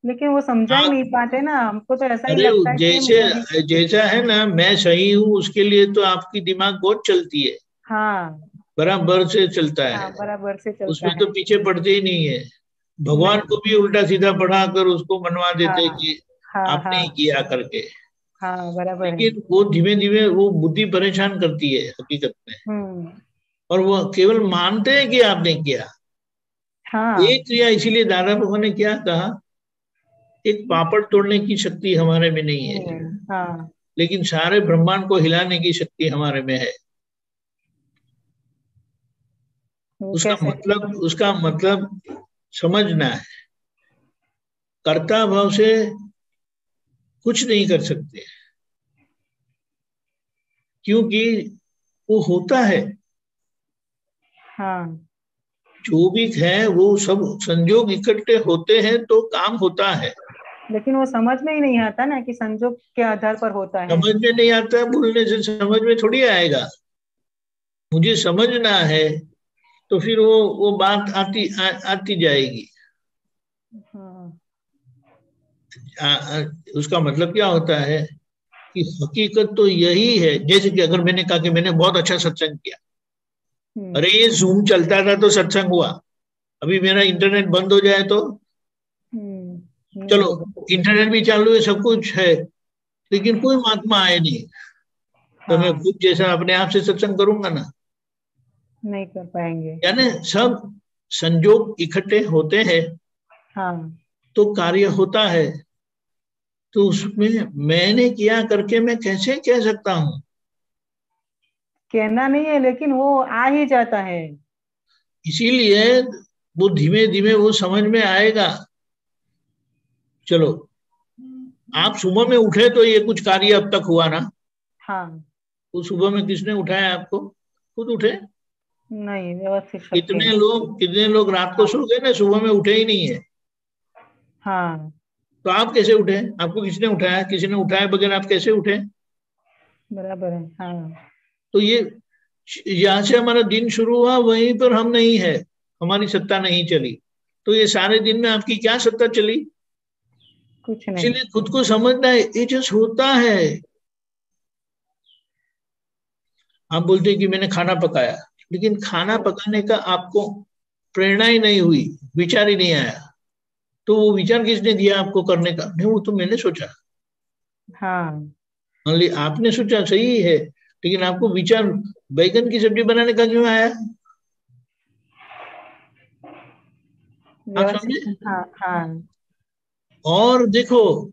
लेकिन वो समझा ही नहीं पाते ना। हमको तो ऐसा ही अरे लगता है जैसे जैसा है ना, मैं सही हूँ, उसके लिए तो आपकी दिमाग बहुत चलती है। हाँ, बराबर से चलता है। हाँ, बराबर से चलता उसमें है। तो पीछे पड़ते ही नहीं है। भगवान को भी उल्टा सीधा पढ़ा कर उसको मनवा देते हाँ, कि हाँ, आपने हाँ, ही किया करके। हाँ, बराबर है। लेकिन वो धीमे धीमे वो बुद्धि परेशान करती है हकीकत में, और वो केवल मानते हैं कि आपने किया। हाँ, एक क्रिया, इसीलिए दादा बाबा ने क्या कहा, एक पापड़ तोड़ने की शक्ति हमारे में नहीं है, हाँ, लेकिन सारे ब्रह्मांड को हिलाने की शक्ति हमारे में है। उसका मतलब समझना है। कर्ता भाव से कुछ नहीं कर सकते, क्योंकि वो होता है। हाँ, जो भी है वो सब संयोग इकट्ठे होते हैं तो काम होता है। लेकिन वो समझ में ही नहीं आता ना कि संजोग के आधार पर होता है। समझ में नहीं आता, बोलने से समझ में थोड़ी आएगा। मुझे समझना है तो फिर वो बात आती जाएगी। उसका मतलब क्या होता है कि हकीकत तो यही है। जैसे कि अगर मैंने कहा कि मैंने बहुत अच्छा सत्संग किया, अरे ये जूम चलता था तो सत्संग हुआ, अभी मेरा इंटरनेट बंद हो जाए तो, चलो इंटरनेट भी चालू है, सब कुछ है, लेकिन कोई महात्मा आए नहीं, तो मैं खुद जैसा अपने आप से सत्संग करूंगा ना? नहीं कर पाएंगे। यानी सब संयोग इकट्ठे होते हैं, तो कार्य होता है। तो उसमें मैंने किया करके मैं कैसे कह सकता हूँ? कहना नहीं है, लेकिन वो आ ही जाता है। इसीलिए वो धीमे धीमे वो समझ में आएगा। चलो, आप सुबह में उठे तो ये कुछ कार्य अब तक हुआ ना? हाँ। वो सुबह में किसने उठाया आपको? खुद उठे? नहीं, व्यवस्थित। कितने लोग रात को सो गए ना, सुबह में उठे ही नहीं है। हाँ। तो आप कैसे उठे? आपको किसने उठाया? किसी ने उठाए बगैर आप कैसे उठे? बराबर है। हाँ। तो ये यहाँ से हमारा दिन शुरू हुआ, वहीं पर हम नहीं है, हमारी सत्ता नहीं चली। तो ये सारे दिन में आपकी क्या सत्ता चली? कुछ नहीं। इसलिए खुद को समझना है, ये जो होता है। आप बोलते हैं कि मैंने खाना पकाया, लेकिन खाना पकाने का आपको प्रेरणा ही नहीं हुई, विचार ही नहीं आया, तो वो विचार किसने दिया आपको करने का? नहीं, वो तो मैंने सोचा। हाँ। आपने सोचा सही है, लेकिन आपको विचार बैगन की सब्जी बनाने का क्यों आया? आप समझे? हाँ, हाँ। और देखो,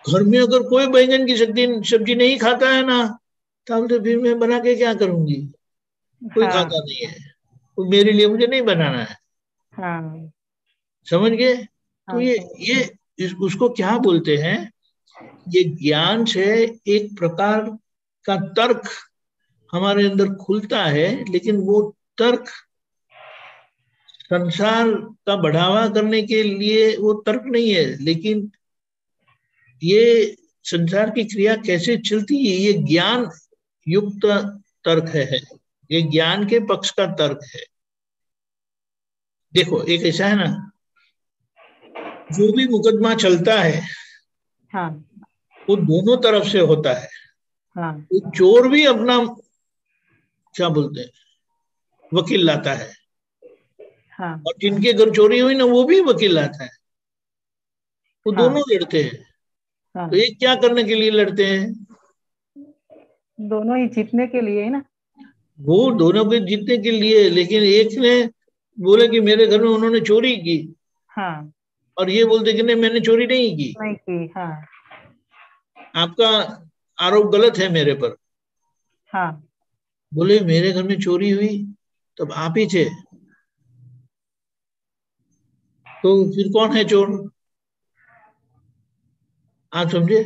घर में अगर कोई बैगन की सब्जी नहीं खाता है ना, तो फिर मैं बना के क्या करूंगी? कोई खाता नहीं है, तो मेरे लिए मुझे नहीं बनाना है। हाँ। समझ गए? तो ये उसको क्या बोलते हैं ये ज्ञान से एक प्रकार का तर्क हमारे अंदर खुलता है, लेकिन वो तर्क संसार का बढ़ावा करने के लिए वो तर्क नहीं है, लेकिन ये संसार की क्रिया कैसे चलती है ये ज्ञान युक्त तर्क है, ये ज्ञान के पक्ष का तर्क है। देखो एक ऐसा है ना, जो भी मुकदमा चलता है हाँ वो दोनों तरफ से होता है। हाँ वो चोर भी अपना क्या बोलते हैं वकील लाता है, हाँ और जिनके घर चोरी हुई ना वो भी वकील लाता है, वो हाँ दोनों लड़ते हैं। हाँ, तो एक क्या करने के लिए लड़ते हैं? दोनों ही जीतने के लिए है ना। वो दोनों के जीतने के लिए, लेकिन एक ने बोले कि मेरे घर में उन्होंने चोरी की, हाँ और ये बोलते कि नहीं मैंने चोरी नहीं की, नहीं की। हाँ आपका आरोप गलत है मेरे पर। हाँ बोले मेरे घर में चोरी हुई तब आप ही थे, तो फिर कौन है चोर? आप समझे?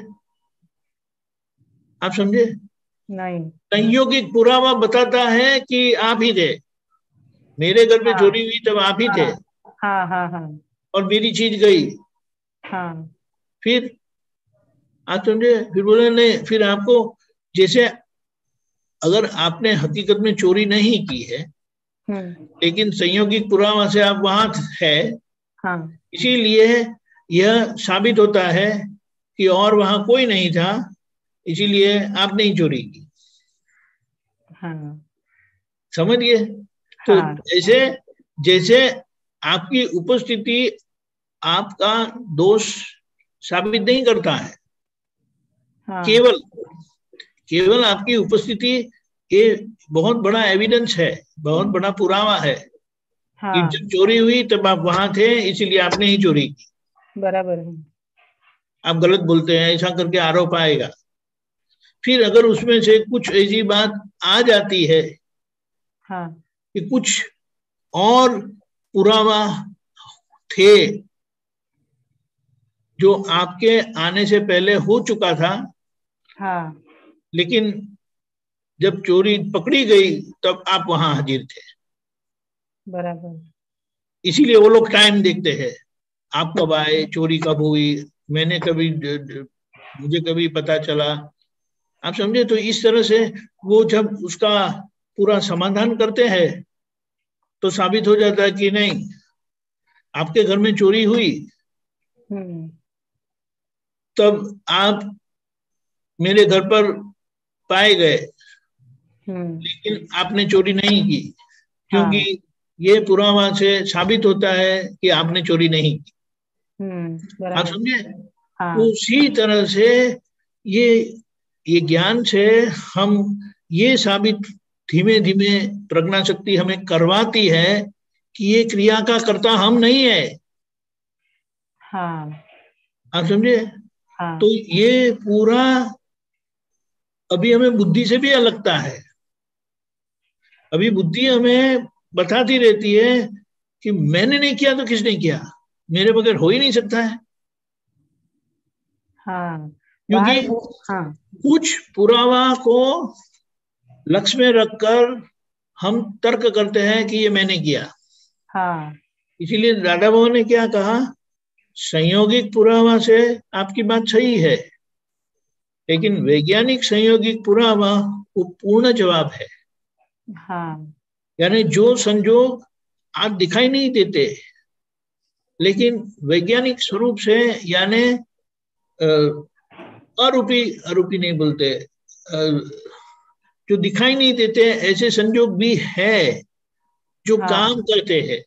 आप समझे? नहीं। संयोगिक पुरावा बताता है कि आप ही थे, मेरे घर में हाँ चोरी हुई तब आप ही थे, हाँ हाँ हाँ हाँ और मेरी चीज गई। हाँ फिर आप समझे? फिर बोले नहीं, फिर आपको जैसे अगर आपने हकीकत में चोरी नहीं की है, लेकिन संयोगिक पुरावा से आप वहां है, हाँ इसीलिए यह साबित होता है कि और वहां कोई नहीं था, इसीलिए आपने ही चोरी की। हाँ समझिए? तो हाँ जैसे जैसे आपकी उपस्थिति आपका दोष साबित नहीं करता है, हाँ केवल केवल आपकी उपस्थिति ये बहुत बड़ा एविडेंस है, बहुत बड़ा पुरावा है कि हाँ जब चोरी हुई तब आप वहां थे, इसीलिए आपने ही चोरी की। बराबर है। आप गलत बोलते हैं ऐसा करके आरोप आएगा। फिर अगर उसमें से कुछ ऐसी बात आ जाती है हाँ कि कुछ और पुरावा थे जो आपके आने से पहले हो चुका था, हाँ लेकिन जब चोरी पकड़ी गई तब आप वहां हाजिर थे, बराबर। इसीलिए वो लोग टाइम देखते हैं, आप कब आए, चोरी कब हुई, मैंने कभी मुझे कभी पता चला। आप समझे? तो इस तरह से वो जब उसका पूरा समाधान करते हैं तो साबित हो जाता है कि नहीं आपके घर में चोरी हुई, तब आप मेरे घर पर पाए गए, लेकिन आपने चोरी नहीं की, क्योंकि ये पुरावा से साबित होता है कि आपने चोरी नहीं की। आप समझे? हाँ उसी तरह से ये ये ज्ञान से हम ये साबित धीमे धीमे प्रज्ञा शक्ति हमें करवाती है कि ये क्रिया का कर्ता हम नहीं है। हाँ आप समझे? हाँ तो ये पूरा अभी हमें बुद्धि से भी अलग लगता है। अभी बुद्धि हमें बताती रहती है कि मैंने नहीं किया तो किसने किया, मेरे बगैर हो ही नहीं सकता है। हाँ क्योंकि हाँ कुछ पुरावा को लक्ष्य में रखकर हम तर्क करते हैं कि ये मैंने किया। हाँ इसीलिए दादा बाबा ने क्या कहा, संयोगिक पुरावा से आपकी बात सही है, लेकिन वैज्ञानिक संयोगिक पुरावा वो पूर्ण जवाब है। हाँ यानी जो संयोग आज दिखाई नहीं देते, लेकिन वैज्ञानिक स्वरूप से, यानी अरूपी अरूपी नहीं बोलते, जो दिखाई नहीं देते ऐसे संयोग भी है जो काम करते हैं।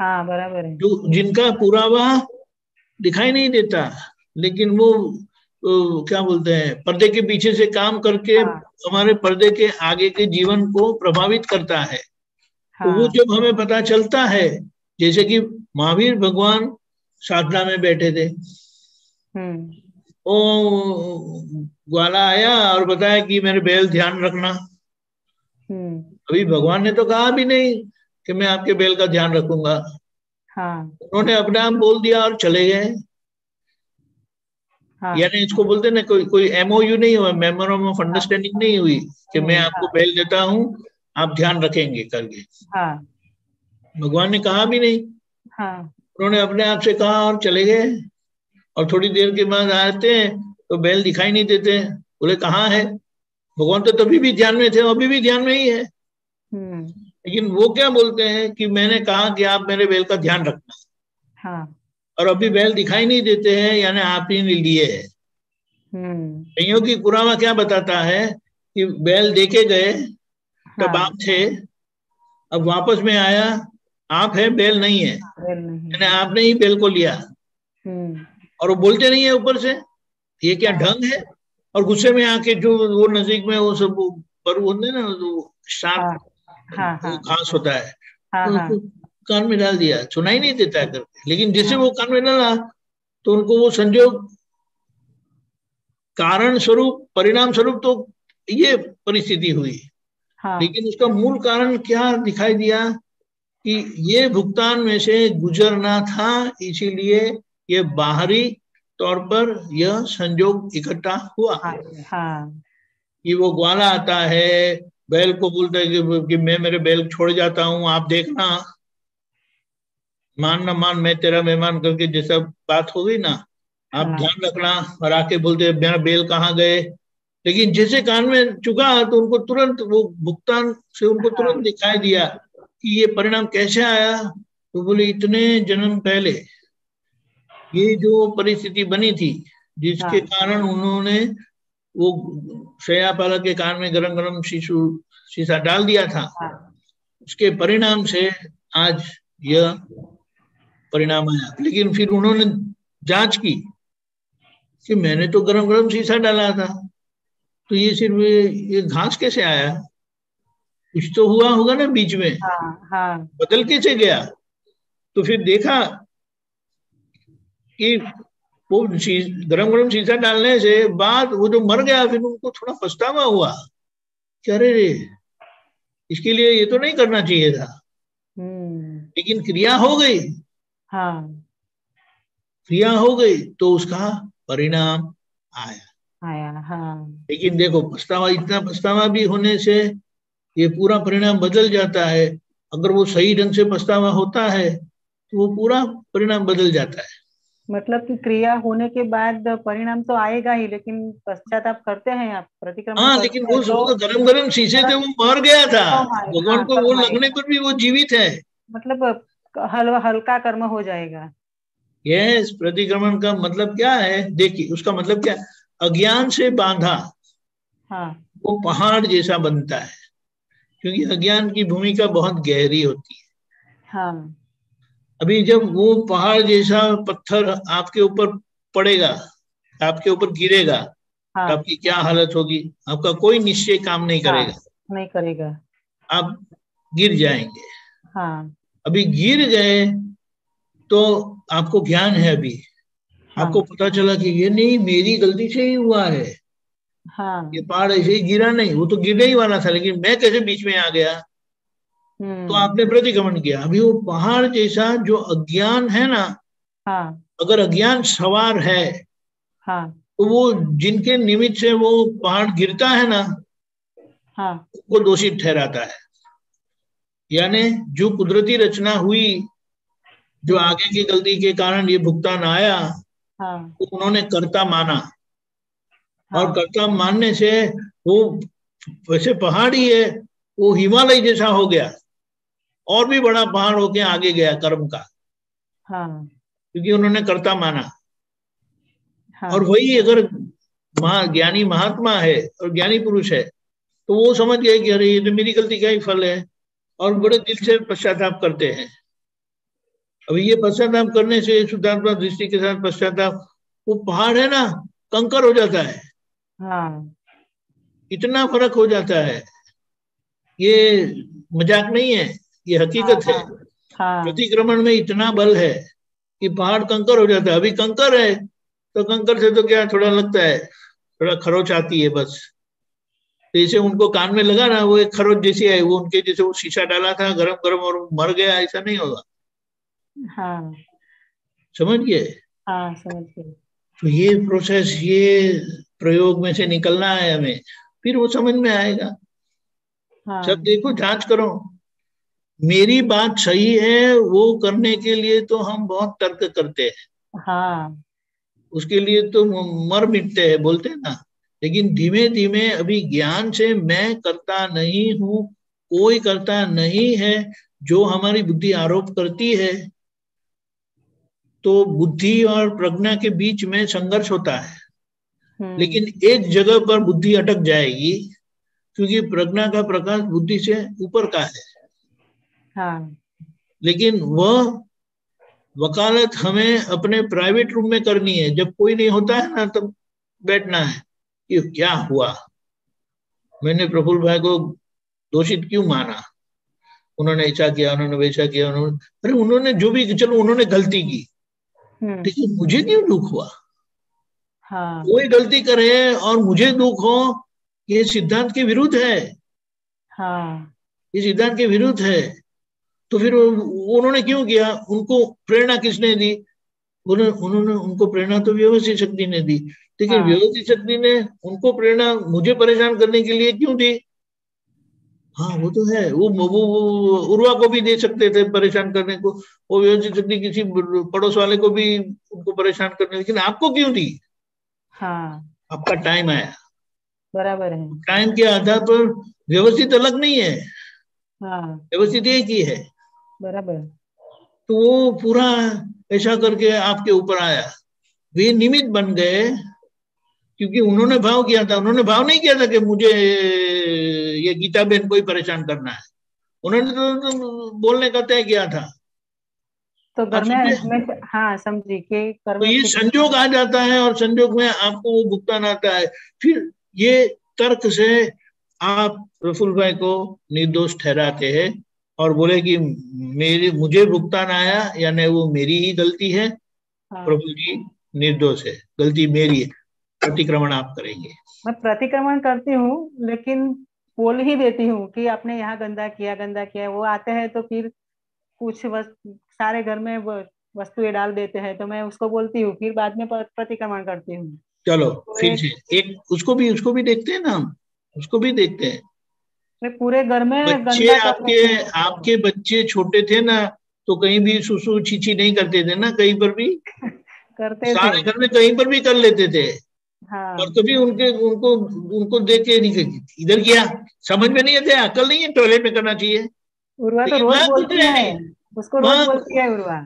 हाँ बराबर है। जो जिनका पुरावा दिखाई नहीं देता, लेकिन वो क्या बोलते हैं पर्दे के पीछे से काम करके हमारे पर्दे के आगे के जीवन को प्रभावित करता है। तो वो जब हमें पता चलता है, जैसे कि महावीर भगवान साधना में बैठे थे, ओ ग्वाला आया और बताया कि मेरे बैल ध्यान रखना। अभी भगवान ने तो कहा भी नहीं कि मैं आपके बैल का ध्यान रखूंगा, उन्होंने अपने आप बोल दिया और चले गए। हाँ, यानी इसको बोलते ना, कोई MOU नहीं हुआ, मेमोरम ऑफ अंडरस्टैंडिंग नहीं हुई कि मैं आपको बैल देता हूँ, आप ध्यान रखेंगे करके। हाँ, भगवान ने कहा भी नहीं, हाँ, उन्होंने अपने आप से कहा और चले गए। और थोड़ी देर के बाद आते हैं तो बैल दिखाई नहीं देते, बोले कहाँ है? भगवान तो तभी भी ध्यान में थे, अभी भी ध्यान में ही है। लेकिन वो क्या बोलते हैं कि मैंने कहा कि आप मेरे बैल का ध्यान रखना, हाँ, और अभी बैल दिखाई नहीं देते हैं, यानी आप ही ने लिए है। कईयों की कुरामा क्या बताता है कि बैल देके गए, तब आप थे, अब वापस में आया, आप है, बैल नहीं है, यानी आपने ही बैल को लिया। और वो बोलते नहीं है ऊपर से, ये क्या ढंग है? और गुस्से में आके जो वो नजदीक में वो सब पर होते ना, जो शार्प वो खास होता है, तो उसको कान में डाल दिया, सुनाई नहीं देता है करके। लेकिन जैसे वो कान में डाला तो उनको वो संजोग, कारण स्वरूप, परिणाम स्वरूप तो ये परिस्थिति हुई। लेकिन उसका मूल कारण क्या दिखाई दिया कि ये भुगतान में से गुजरना था, इसीलिए ये बाहरी तौर पर यह संजोग इकट्ठा हुआ। कि वो ग्वाला आता है, बैल को बोलता है कि मैं मेरे बैल छोड़ जाता हूं, आप देखना, मान ना मान मैं तेरा मेहमान करके जैसा बात हो गई ना, आप ध्यान रखना। और आके बोलते मेरा बैल कहाँ गए? लेकिन जैसे कान में चुका तो उनको तुरंत वो भुगतान से उनको तुरंत दिखाई दिया कि ये परिणाम कैसे आया। तो बोले इतने जन्म पहले ये जो परिस्थिति बनी थी, जिसके कारण उन्होंने वो शैयापाला के कान में गरम गरम शीशा डाल दिया था, उसके परिणाम से आज यह परिणाम आया। लेकिन फिर उन्होंने जांच की कि मैंने तो गरम गरम शीशा डाला था, तो ये सिर्फ ये घास कैसे आया? कुछ तो हुआ होगा ना बीच में, बदल कैसे गया? तो फिर देखा कि वो गरम गरम शीशा डालने से बाद वो जो मर गया, फिर उनको थोड़ा पछतावा हुआ कि अरे इसके लिए ये तो नहीं करना चाहिए था। लेकिन क्रिया हो गई, क्रिया हो गई तो उसका परिणाम आया। लेकिन देखो, पछतावा, इतना पछतावा भी होने से ये पूरा परिणाम बदल जाता है। अगर वो सही ढंग से पछतावा होता है तो वो पूरा परिणाम बदल जाता है। मतलब कि क्रिया होने के बाद परिणाम तो आएगा ही, लेकिन पश्चाताप करते हैं आप, प्रतिक्रमण। हाँ, लेकिन वो तो गरम गरम शीशे थे, वो मर गया था, भगवान को वो लगने पर भी वो जीवित है। मतलब हल्का कर्म हो जाएगा। यस, प्रतिक्रमण का मतलब क्या है? देखिए उसका मतलब क्या, अज्ञान से बांधा वो पहाड़ जैसा बनता है, क्योंकि अज्ञान की भूमिका बहुत गहरी होती है। अभी जब वो पहाड़ जैसा पत्थर आपके ऊपर पड़ेगा, आपके ऊपर गिरेगा, तो आपकी क्या हालत होगी? आपका कोई निश्चय काम नहीं करेगा, आप गिर जाएंगे। अभी गिर गए तो आपको ज्ञान है, अभी आपको पता चला कि ये नहीं, मेरी गलती से ही हुआ है, ये पहाड़ ऐसे ही गिरा नहीं, वो तो गिरने ही वाला था, लेकिन मैं कैसे बीच में आ गया? तो आपने प्रतिक्रमण किया। अभी वो पहाड़ जैसा जो अज्ञान है ना, अगर अज्ञान सवार है तो वो जिनके निमित्त से वो पहाड़ गिरता है ना, वो दोषी ठहराता है। यानी जो कुदरती रचना हुई, जो आगे की गलती के कारण ये भुगतान आया, तो उन्होंने कर्ता माना, और कर्ता मानने से वो वैसे पहाड़ ही है, वो हिमालय जैसा हो गया, और भी बड़ा पहाड़ होके आगे गया कर्म का, क्योंकि उन्होंने कर्ता माना। और वही अगर ज्ञानी महात्मा है और ज्ञानी पुरुष है, तो वो समझ गए कि अरे ये तो मेरी गलती का ही फल है, और बड़े दिल से पश्चाताप करते हैं। अभी ये पश्चाताप करने से, शुद्धात्मा दृष्टि के साथ पश्चाताप, वो पहाड़ है ना, कंकर हो जाता है। इतना फर्क हो जाता है, ये मजाक नहीं है, ये हकीकत है। प्रतिक्रमण में इतना बल है कि पहाड़ कंकर हो जाता है। अभी कंकर है तो कंकर से तो क्या थोड़ा लगता है, थोड़ा खरोच आती है बस। जैसे उनको कान में लगा ना, वो एक खरोच जैसी है, वो उनके जैसे वो शीशा डाला था गरम गरम और मर गया, ऐसा नहीं होगा। समझ गए? समझ गए। तो ये प्रोसेस, ये प्रयोग में से निकलना है हमें, फिर वो समझ में आएगा। हाँ। सब देखो, जांच करो, मेरी बात सही है वो करने के लिए तो हम बहुत तर्क करते हैं। हाँ। उसके लिए तो मर मिटते हैं, बोलते हैं ना। लेकिन धीमे धीमे अभी ज्ञान से मैं करता नहीं हूं, कोई करता नहीं है, जो हमारी बुद्धि आरोप करती है, तो बुद्धि और प्रज्ञा के बीच में संघर्ष होता है। लेकिन एक जगह पर बुद्धि अटक जाएगी, क्योंकि प्रज्ञा का प्रकाश बुद्धि से ऊपर का है। हाँ। लेकिन वह वकालत हमें अपने प्राइवेट रूम में करनी है, जब कोई नहीं होता है ना, तब बैठना है कि क्या हुआ, मैंने प्रफुल्ल भाई को दोषित क्यों माना, उन्होंने ऐसा किया, उन्होंने वैसा किया, अरे उन्होंने जो भी, चलो उन्होंने गलती की, लेकिन मुझे क्यों दुख हुआ? हाँ। कोई गलती करे और मुझे दुख हो, ये सिद्धांत के विरुद्ध है। हाँ। ये सिद्धांत के विरुद्ध है। तो फिर उन्होंने क्यों किया? उनको प्रेरणा किसने दी? उन्होंने उनको प्रेरणा तो व्यवस्थित शक्ति ने दी, लेकिन व्यवस्थित शक्ति ने उनको प्रेरणा मुझे परेशान करने के लिए क्यों दी? हाँ वो तो है, वो उर्वा को भी दे सकते थे परेशान करने को, वो व्यवस्थित शक्ति किसी पड़ोस वाले को भी उनको परेशान करने, लेकिन आपको क्यों दी? हाँ। आपका टाइम आया। बराबर है। टाइम के आधार पर व्यवस्थित अलग नहीं है, हाँ। व्यवस्थित एक ही है। बराबर। तो वो पूरा ऐसा करके आपके ऊपर आया, वे निमित्त बन गए, क्योंकि उन्होंने भाव किया था। उन्होंने भाव नहीं किया था कि मुझे ये गीता बहन को ही परेशान करना है, उन्होंने तो बोलने का तय किया था। तो घर में हाँ समझी कि तो ये संजोग आ जाता है, और संजोग में आपको वो भुगतान आता है। फिर ये तर्क से आप प्रफुल्ल भाई को निर्दोष ठहराते हैं और बोले कि मुझे भुगतान आया, यानी वो मेरी ही गलती है। हाँ। प्रभु जी निर्दोष है, गलती मेरी है, प्रतिक्रमण आप करेंगे। मैं प्रतिक्रमण करती हूँ, लेकिन बोल ही देती हूँ कि आपने यहाँ गंदा किया। वो आते हैं तो फिर कुछ सारे घर में वस्तुएं डाल देते हैं, तो मैं उसको बोलती हूँ, फिर बाद में प्रतिक्रमण करती हूँ। चलो तो फिर से एक उसको भी देखते हैं ना, हम उसको भी देखते हैं। पूरे घर में बच्चे आपके बच्चे छोटे थे ना, तो कहीं भी सुसु छीछी नहीं करते थे ना, कहीं पर भी करते सारे घर में कहीं पर भी कर लेते थे। हाँ। और कभी उनको देख के नहीं, इधर किया, समझ में नहीं आता, अकल नहीं है, टॉयलेट में करना चाहिए। उर्वा तो रोज बोलती है, उसको रोज बोलती है उर्वा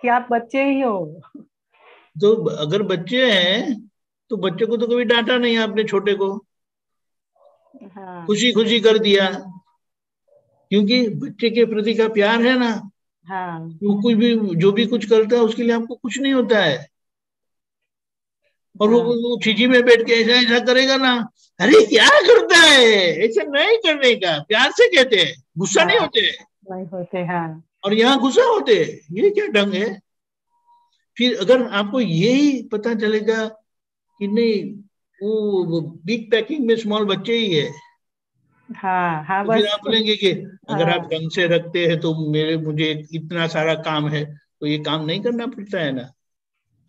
कि आप बच्चे ही हो। तो अगर बच्चे हैं तो बच्चे को तो कभी डांटा नहीं आपने, छोटे को हाँ। खुशी खुशी कर दिया, क्योंकि बच्चे के प्रति का प्यार है ना। हाँ। वो कुछ भी, जो भी कुछ करता है उसके लिए आपको कुछ नहीं होता है। और वो खिची में बैठ के ऐसा ऐसा करेगा ना, अरे क्या करता है, ऐसा नहीं करने का, प्यार से कहते हैं, गुस्सा नहीं होते। नहीं होते। हाँ। और यहाँ गुस्सा होते, ये क्या ढंग है? फिर अगर आपको यही पता चलेगा कि नहीं, वो बिग पैकिंग में स्मॉल बच्चे ही है। हाँ हाँ, तो फिर आप बोलेंगे कि अगर आप ढंग से रखते हैं तो मुझे इतना सारा काम है, तो ये काम नहीं करना पड़ता है ना।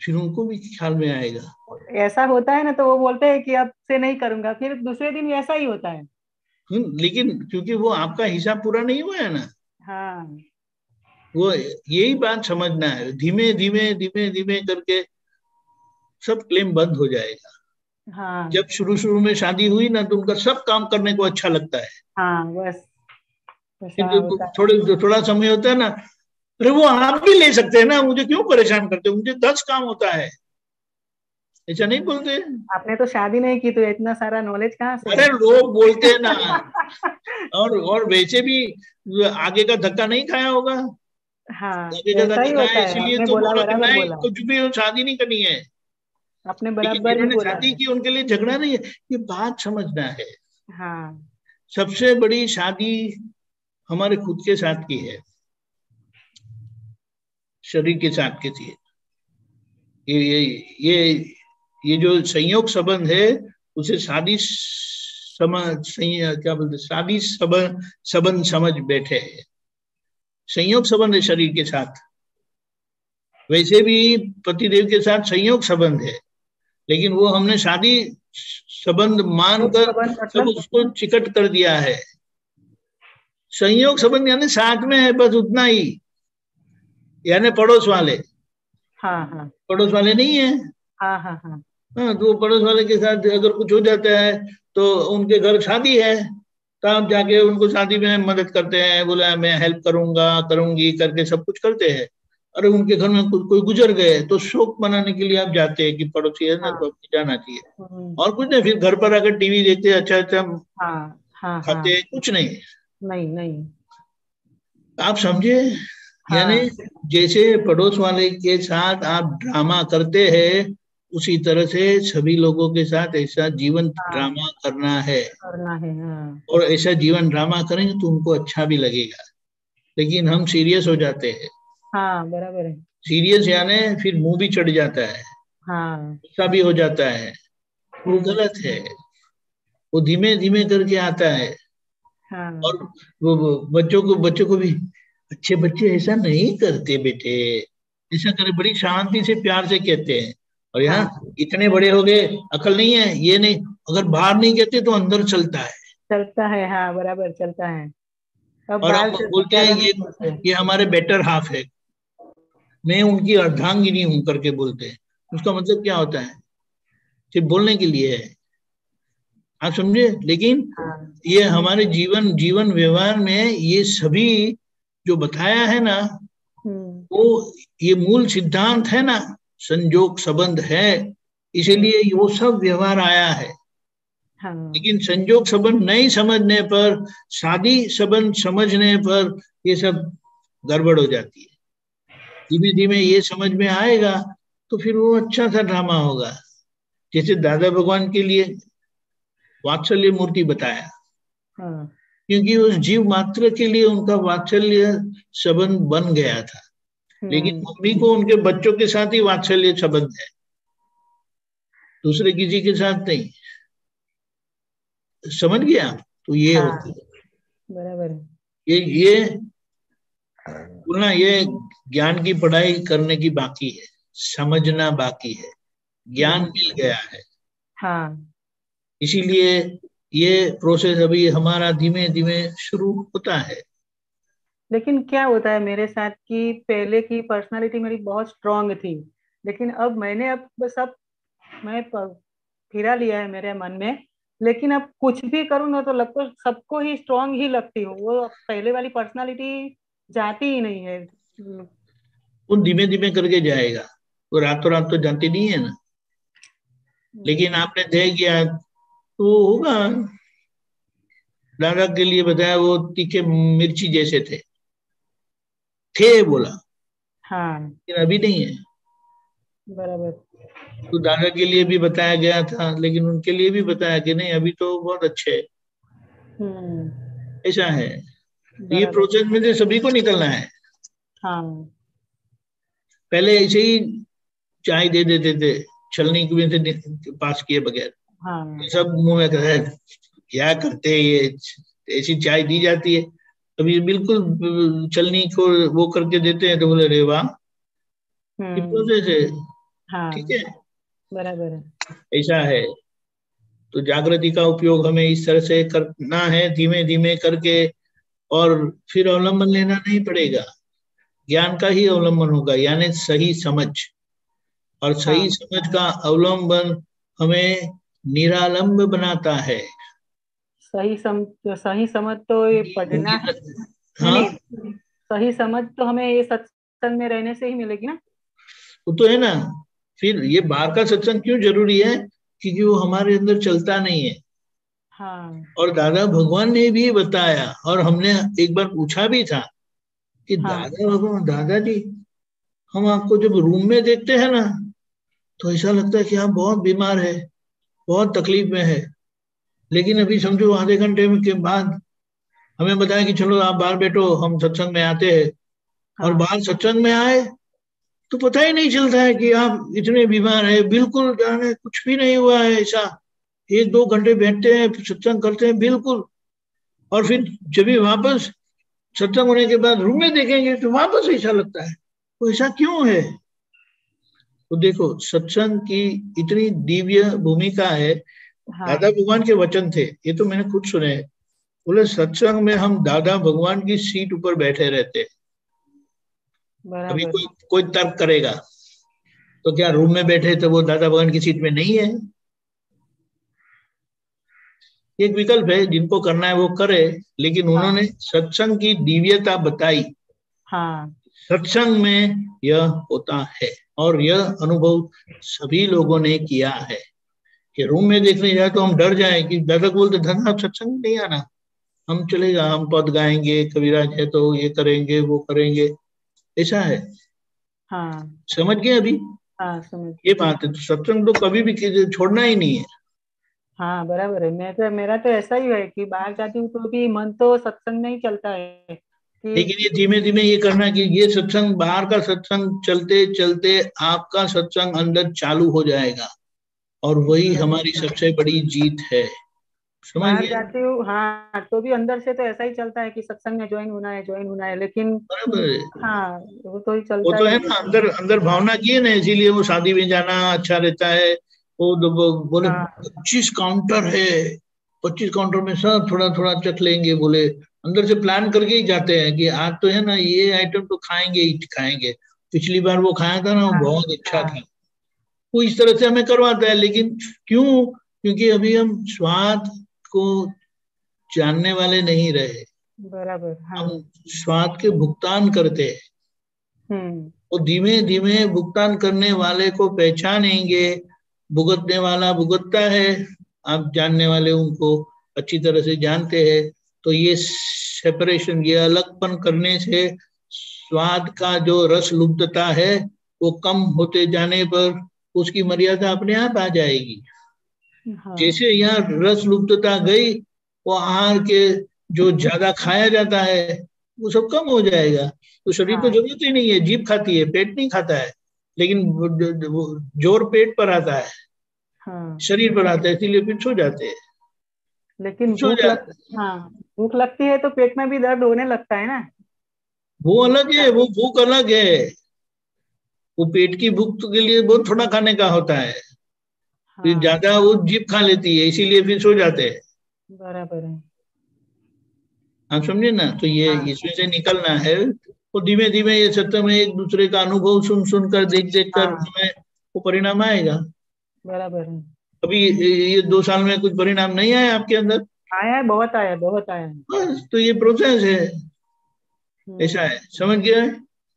फिर उनको भी ख्याल में आएगा। ऐसा होता है ना, तो वो बोलते हैं कि अब से नहीं करूंगा, फिर दूसरे दिन ऐसा ही होता है। लेकिन क्योंकि वो आपका हिसाब पूरा नहीं हुआ है ना। हाँ। वो यही बात समझना है, धीमे धीमे धीमे धीमे करके सब क्लेम बंद हो जाएगा। हाँ। जब शुरू शुरू में शादी हुई ना, तो उनका सब काम करने को अच्छा लगता है। हाँ बस थोड़ा समय होता है ना, अरे वो आप भी ले सकते हैं ना, मुझे क्यों परेशान करते हो, मुझे 10 काम होता है, ऐसा नहीं बोलते? आपने तो शादी नहीं की, तो इतना सारा नॉलेज कहाँ से? अरे लोग बोलते हैं ना। और वैसे भी आगे का धक्का नहीं खाया होगा। हाँ, आगे का धक्का खाया, इसलिए तो बोला कि नहीं, कुछ भी शादी नहीं करनी है। आपने बराबर ही बोला। शादी की उनके लिए झगड़ा नहीं है, ये बात समझना है। हाँ। सबसे बड़ी शादी हमारे खुद के साथ की है, शरीर के साथ की थी। ये जो संयोग संबंध है, उसे शादी क्या बोलते, शादी संबंध समझ बैठे है। संयोग संबंध है शरीर के साथ, वैसे भी पतिदेव के साथ संयोग संबंध है। लेकिन वो हमने शादी संबंध मानकर सब उसको चिकट कर दिया है। संयोग संबंध यानी साथ में है, बस उतना ही, यानी पड़ोस वाले। हाँ, पड़ोस वाले नहीं है। हाँ, तो पड़ोस वाले के साथ अगर कुछ हो जाता है तो उनके घर शादी है, तो आप जाके उनको शादी में मदद करते हैं, बोला मैं हेल्प करूंगा करूंगी करके सब कुछ करते हैं। अरे उनके घर में कोई गुजर गए तो शोक मनाने के लिए आप जाते हैं कि पड़ोसी है ना, तो आपको जाना चाहिए। और कुछ नहीं, फिर घर पर आकर टीवी देखते, अच्छा खाते, कुछ नहीं। आप समझे? यानी जैसे पड़ोस वाले के साथ आप ड्रामा करते हैं, उसी तरह से सभी लोगों के साथ ऐसा जीवन ड्रामा करना है। और ऐसा जीवन ड्रामा करेंगे तो उनको अच्छा भी लगेगा। लेकिन हम सीरियस हो जाते हैं। बराबर है। सीरियस यानी फिर मुंह भी चढ़ जाता है, गुस्सा भी हो जाता है, वो गलत है। वो धीमे धीमे करके आता है। और वो बच्चों को भी, अच्छे बच्चे ऐसा नहीं करते बेटे, ऐसा करे, बड़ी शांति से प्यार से कहते हैं। और यहाँ इतने बड़े हो गए, अकल नहीं है, ये नहीं, अगर बाहर नहीं कहते तो अंदर चलता है। हाँ बराबर चलता है। और हम बोलते हैं ये हमारे बेटर हाफ है, मैं उनकी अर्धांगिनी हूं करके बोलते हैं। उसका मतलब क्या होता है? सिर्फ बोलने के लिए है, आप समझे? लेकिन ये हमारे जीवन व्यवहार में ये सभी जो बताया है ना, वो ये मूल सिद्धांत है ना, संयोग संबंध है, इसीलिए वो सब व्यवहार आया है। लेकिन संयोग संबंध नहीं समझने पर, शादी संबंध समझने पर ये सब गड़बड़ हो जाती है। धीमे धीमे ये समझ में आएगा तो फिर वो अच्छा सा ड्रामा होगा। जैसे दादा भगवान के लिए वात्सल्य मूर्ति बताया, क्योंकि उस जीव मात्र के लिए उनका वात्सल्य संबंध बन गया था। लेकिन मम्मी को उनके बच्चों के साथ ही वात्सल्य संबंध है, दूसरे किसी के साथ नहीं। समझ गया? तो ये होता है बराबर। ये बोलना, ये ज्ञान की पढ़ाई करने की बाकी है, समझना बाकी है। ज्ञान मिल गया है। इसीलिए ये प्रोसेस अभी हमारा धीमे धीमे शुरू होता है। लेकिन क्या होता है मेरे साथ कि पहले की पर्सनालिटी मेरी बहुत स्ट्रांग थी, लेकिन अब मैंने मैं फिरा लिया है मेरे मन में। लेकिन अब कुछ भी करूँ ना तो लगभग सबको ही स्ट्रांग ही लगती हूँ, वो पहले वाली पर्सनालिटी जाती ही नहीं है। वो धीमे धीमे करके जाएगा, वो रातों रात तो जानती नहीं है ना। लेकिन आपने देख किया तो होगा। दादा के लिए बताया, वो तीखे मिर्ची जैसे थे बोला, लेकिन अभी नहीं है। बराबर। तो दादा के लिए भी बताया गया था, लेकिन उनके लिए भी बताया कि नहीं अभी तो बहुत अच्छे है। ऐसा है, ये प्रोसेस में से सभी को निकलना है। पहले ऐसे ही चाय दे देते थे, छलनी कुएं से पास किए बगैर। सब मुंह में कहे क्या करते हैं ये, ऐसी चाय दी जाती है। अभी बिल्कुल छलनी को वो करके देते हैं तो बोले रे वाह, प्रोसेस है। ठीक है, बराबर है, ऐसा है। तो जागृति का उपयोग हमें इस तरह से करना है, धीमे धीमे करके, और फिर अवलंबन लेना नहीं पड़ेगा, ज्ञान का ही अवलंबन होगा, यानी सही समझ। और सही समझ का अवलंबन हमें निरालंब बनाता है। सही समझ तो ये पढ़ना है। सही समझ तो हमें ये सत्संग में रहने से ही मिलेगी ना। वो तो है ना। फिर ये बाहर का सत्संग क्यों जरूरी है? क्योंकि वो हमारे अंदर चलता नहीं है। और दादा भगवान ने भी बताया, और हमने एक बार पूछा भी था कि दादा भगवान, दादाजी हम आपको जब रूम में देखते हैं ना तो ऐसा लगता है कि आप बहुत बीमार है, बहुत तकलीफ में है। लेकिन अभी समझो आधे घंटे के बाद हमें बताया कि चलो आप बाहर बैठो, हम सत्संग में आते हैं। और बाहर सत्संग में आए तो पता ही नहीं चलता है कि आप इतने बीमार है, बिल्कुल जाने कुछ भी नहीं हुआ है। ऐसा 1-2 घंटे बैठते हैं, सत्संग करते हैं बिल्कुल, और फिर जब भी वापस सत्संग होने के बाद रूम में देखेंगे तो वापस ऐसा लगता है। तो ऐसा क्यों है? तो देखो सत्संग की इतनी दिव्य भूमिका है। हाँ। दादा भगवान के वचन थे, ये तो मैंने खुद सुने हैं। बोले सत्संग में हम दादा भगवान की सीट ऊपर बैठे रहते हैं। अभी कोई तर्क करेगा तो क्या रूम में बैठे तो वो दादा भगवान की सीट में नहीं है? एक विकल्प है, जिनको करना है वो करे, लेकिन उन्होंने सत्संग की दिव्यता बताई। हाँ। सत्संग में यह होता है और यह अनुभव सभी लोगों ने किया है कि रूम में देखने जाए तो हम डर जाए कि दादा को बोलते धन आप सत्संग नहीं आना, हम चलेगा, हम पद गाएंगे, कविराज है तो ये करेंगे वो करेंगे, ऐसा है। हाँ। समझ गए अभी? हाँ समझ। ये बात है, तो सत्संग तो कभी भी छोड़ना ही नहीं है। हाँ बराबर है। मेरा तो ऐसा ही है कि बाहर जाती हूँ तो भी मन तो सत्संग में ही चलता है कि लेकिन ये धीमे धीमे ये करना कि ये सत्संग, बाहर का सत्संग चलते चलते आपका सत्संग अंदर चालू हो जाएगा और वही हमारी सबसे बड़ी जीत है। समझ बाहर गए? जाती हूँ हाँ तो भी अंदर से तो ऐसा ही चलता है कि सत्संग में ज्वाइन होना है, लेकिन बराबर है। हाँ वो तो ही वो चलता तो ही है ना, अंदर अंदर भावना की है ना, इसीलिए वो शादी में जाना अच्छा रहता है। वो बोले 25 काउंटर है, 25 काउंटर में सब थोड़ा थोड़ा चख लेंगे, बोले अंदर से प्लान करके ही जाते हैं कि आज तो है ना ये आइटम तो खाएंगे ही खाएंगे। पिछली बार वो खाया था ना, वो बहुत अच्छा था। वो इस तरह से हमें करवाता है, लेकिन क्यों? क्योंकि अभी हम स्वाद को जानने वाले नहीं रहे, बराबर। हाँ। हम स्वाद के भुगतान करते हैं। वो धीमे धीमे भुगतान करने वाले को पहचानेंगे, भुगतने वाला भुगतता है, आप जानने वाले उनको अच्छी तरह से जानते हैं। तो ये सेपरेशन, ये अलगपन करने से स्वाद का जो रस लुब्धता है वो कम होते जाने पर उसकी मर्यादा अपने आप आ जाएगी। हाँ। जैसे यहाँ रस लुब्धता गई, वो आहार के जो ज्यादा खाया जाता है वो सब कम हो जाएगा। तो शरीर को जरूरत ही नहीं है, जीभ खाती है, पेट नहीं खाता है, लेकिन जोर पेट पर आता है, शरीर पर आता है, इसीलिए फिर सो जाते हैं। लेकिन भूख लगती है तो पेट में भी दर्द होने लगता है ना, वो अलग है, वो भूख अलग है। वो पेट की भूख के लिए बहुत थोड़ा खाने का होता है, फिर ज्यादा वो जीभ खा लेती है, इसीलिए फिर सो जाते हैं। बराबर है। आप समझे ना? तो ये इसमें से निकलना है। तो धीमे धीमे ये सत्य में एक दूसरे का अनुभव सुन सुन कर, देख देख कर हमें वो परिणाम आएगा। बराबर है। अभी ये 2 साल में कुछ परिणाम नहीं आया आपके अंदर? आया है, बहुत आया, बहुत आया। बस, तो ये प्रोसेस है, ऐसा है। समझ गया?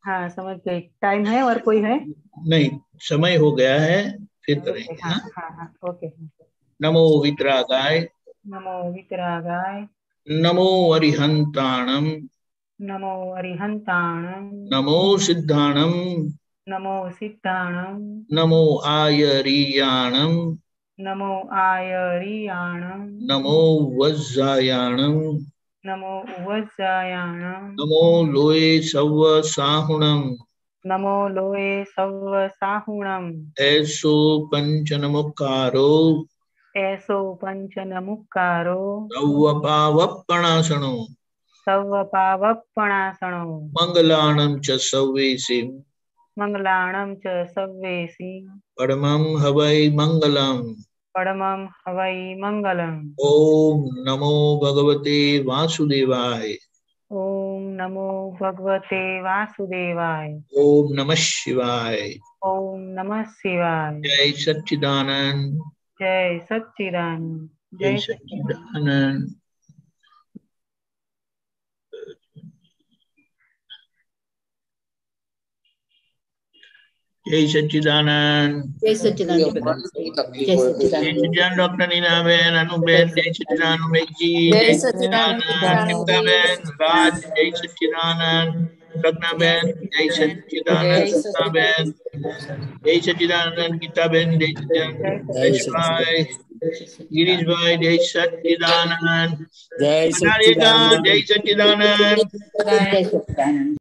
हाँ समझ गए। टाइम है और कोई है? नहीं, समय हो गया है, फिर करेंगे। हाँ हाँ हाँ ओके। नमो वितरागाय, नमो वितरागाय, नमो अरिहंताणम, नमो अरिहंताणम, नमो सिद्धाणम, नमो सिद्धाणम, नमो आयरियाणम, नमो आयरियाणम, नमो वज्जायाणम, नमो वज्जायाणम, नमो लोये सव्व साहुणम, नमो लोये सव्व साहुणम, ऐसो पंचनमुक्कारो, ऐसो पंचनमुक्कारो, सव्वपावप्पणासनो, सव्वपावप्पणासनो, मंगलाणं च सव्वेसिं, मंगलाणं च सव्वेसि, परमं हवै मंगलम्। परमं हवै मंगलम्। ओम नमो भगवते वासुदेवाय। ओम नमो भगवते वासुदेवाय। ओम नमः शिवाय। ओम नमः शिवाय। जय सच्चिदानंद, जय सच्चिदानंद, जय सच्चिदानंद। जय सच्चिदानंद, जय सच्चिदानंद, जय सच्चिदानंद, डॉक्टर नीनाबेन, अनुबेन, जय सच्चिदानंद जी, जय सच्चिदानंद, नित्याबेन, राज, जय सच्चिदानंद, रत्नाबेन, जय सच्चिदानंद, रत्नाबेन, जय सच्चिदानंद, गीताबेन, जय सच्चिदानंद, जय भाई, गिरीश भाई, जय सच्चिदानंद, जय सच्चिदानंद, जय सच्चिदानंद। जय सच्चिदानंद।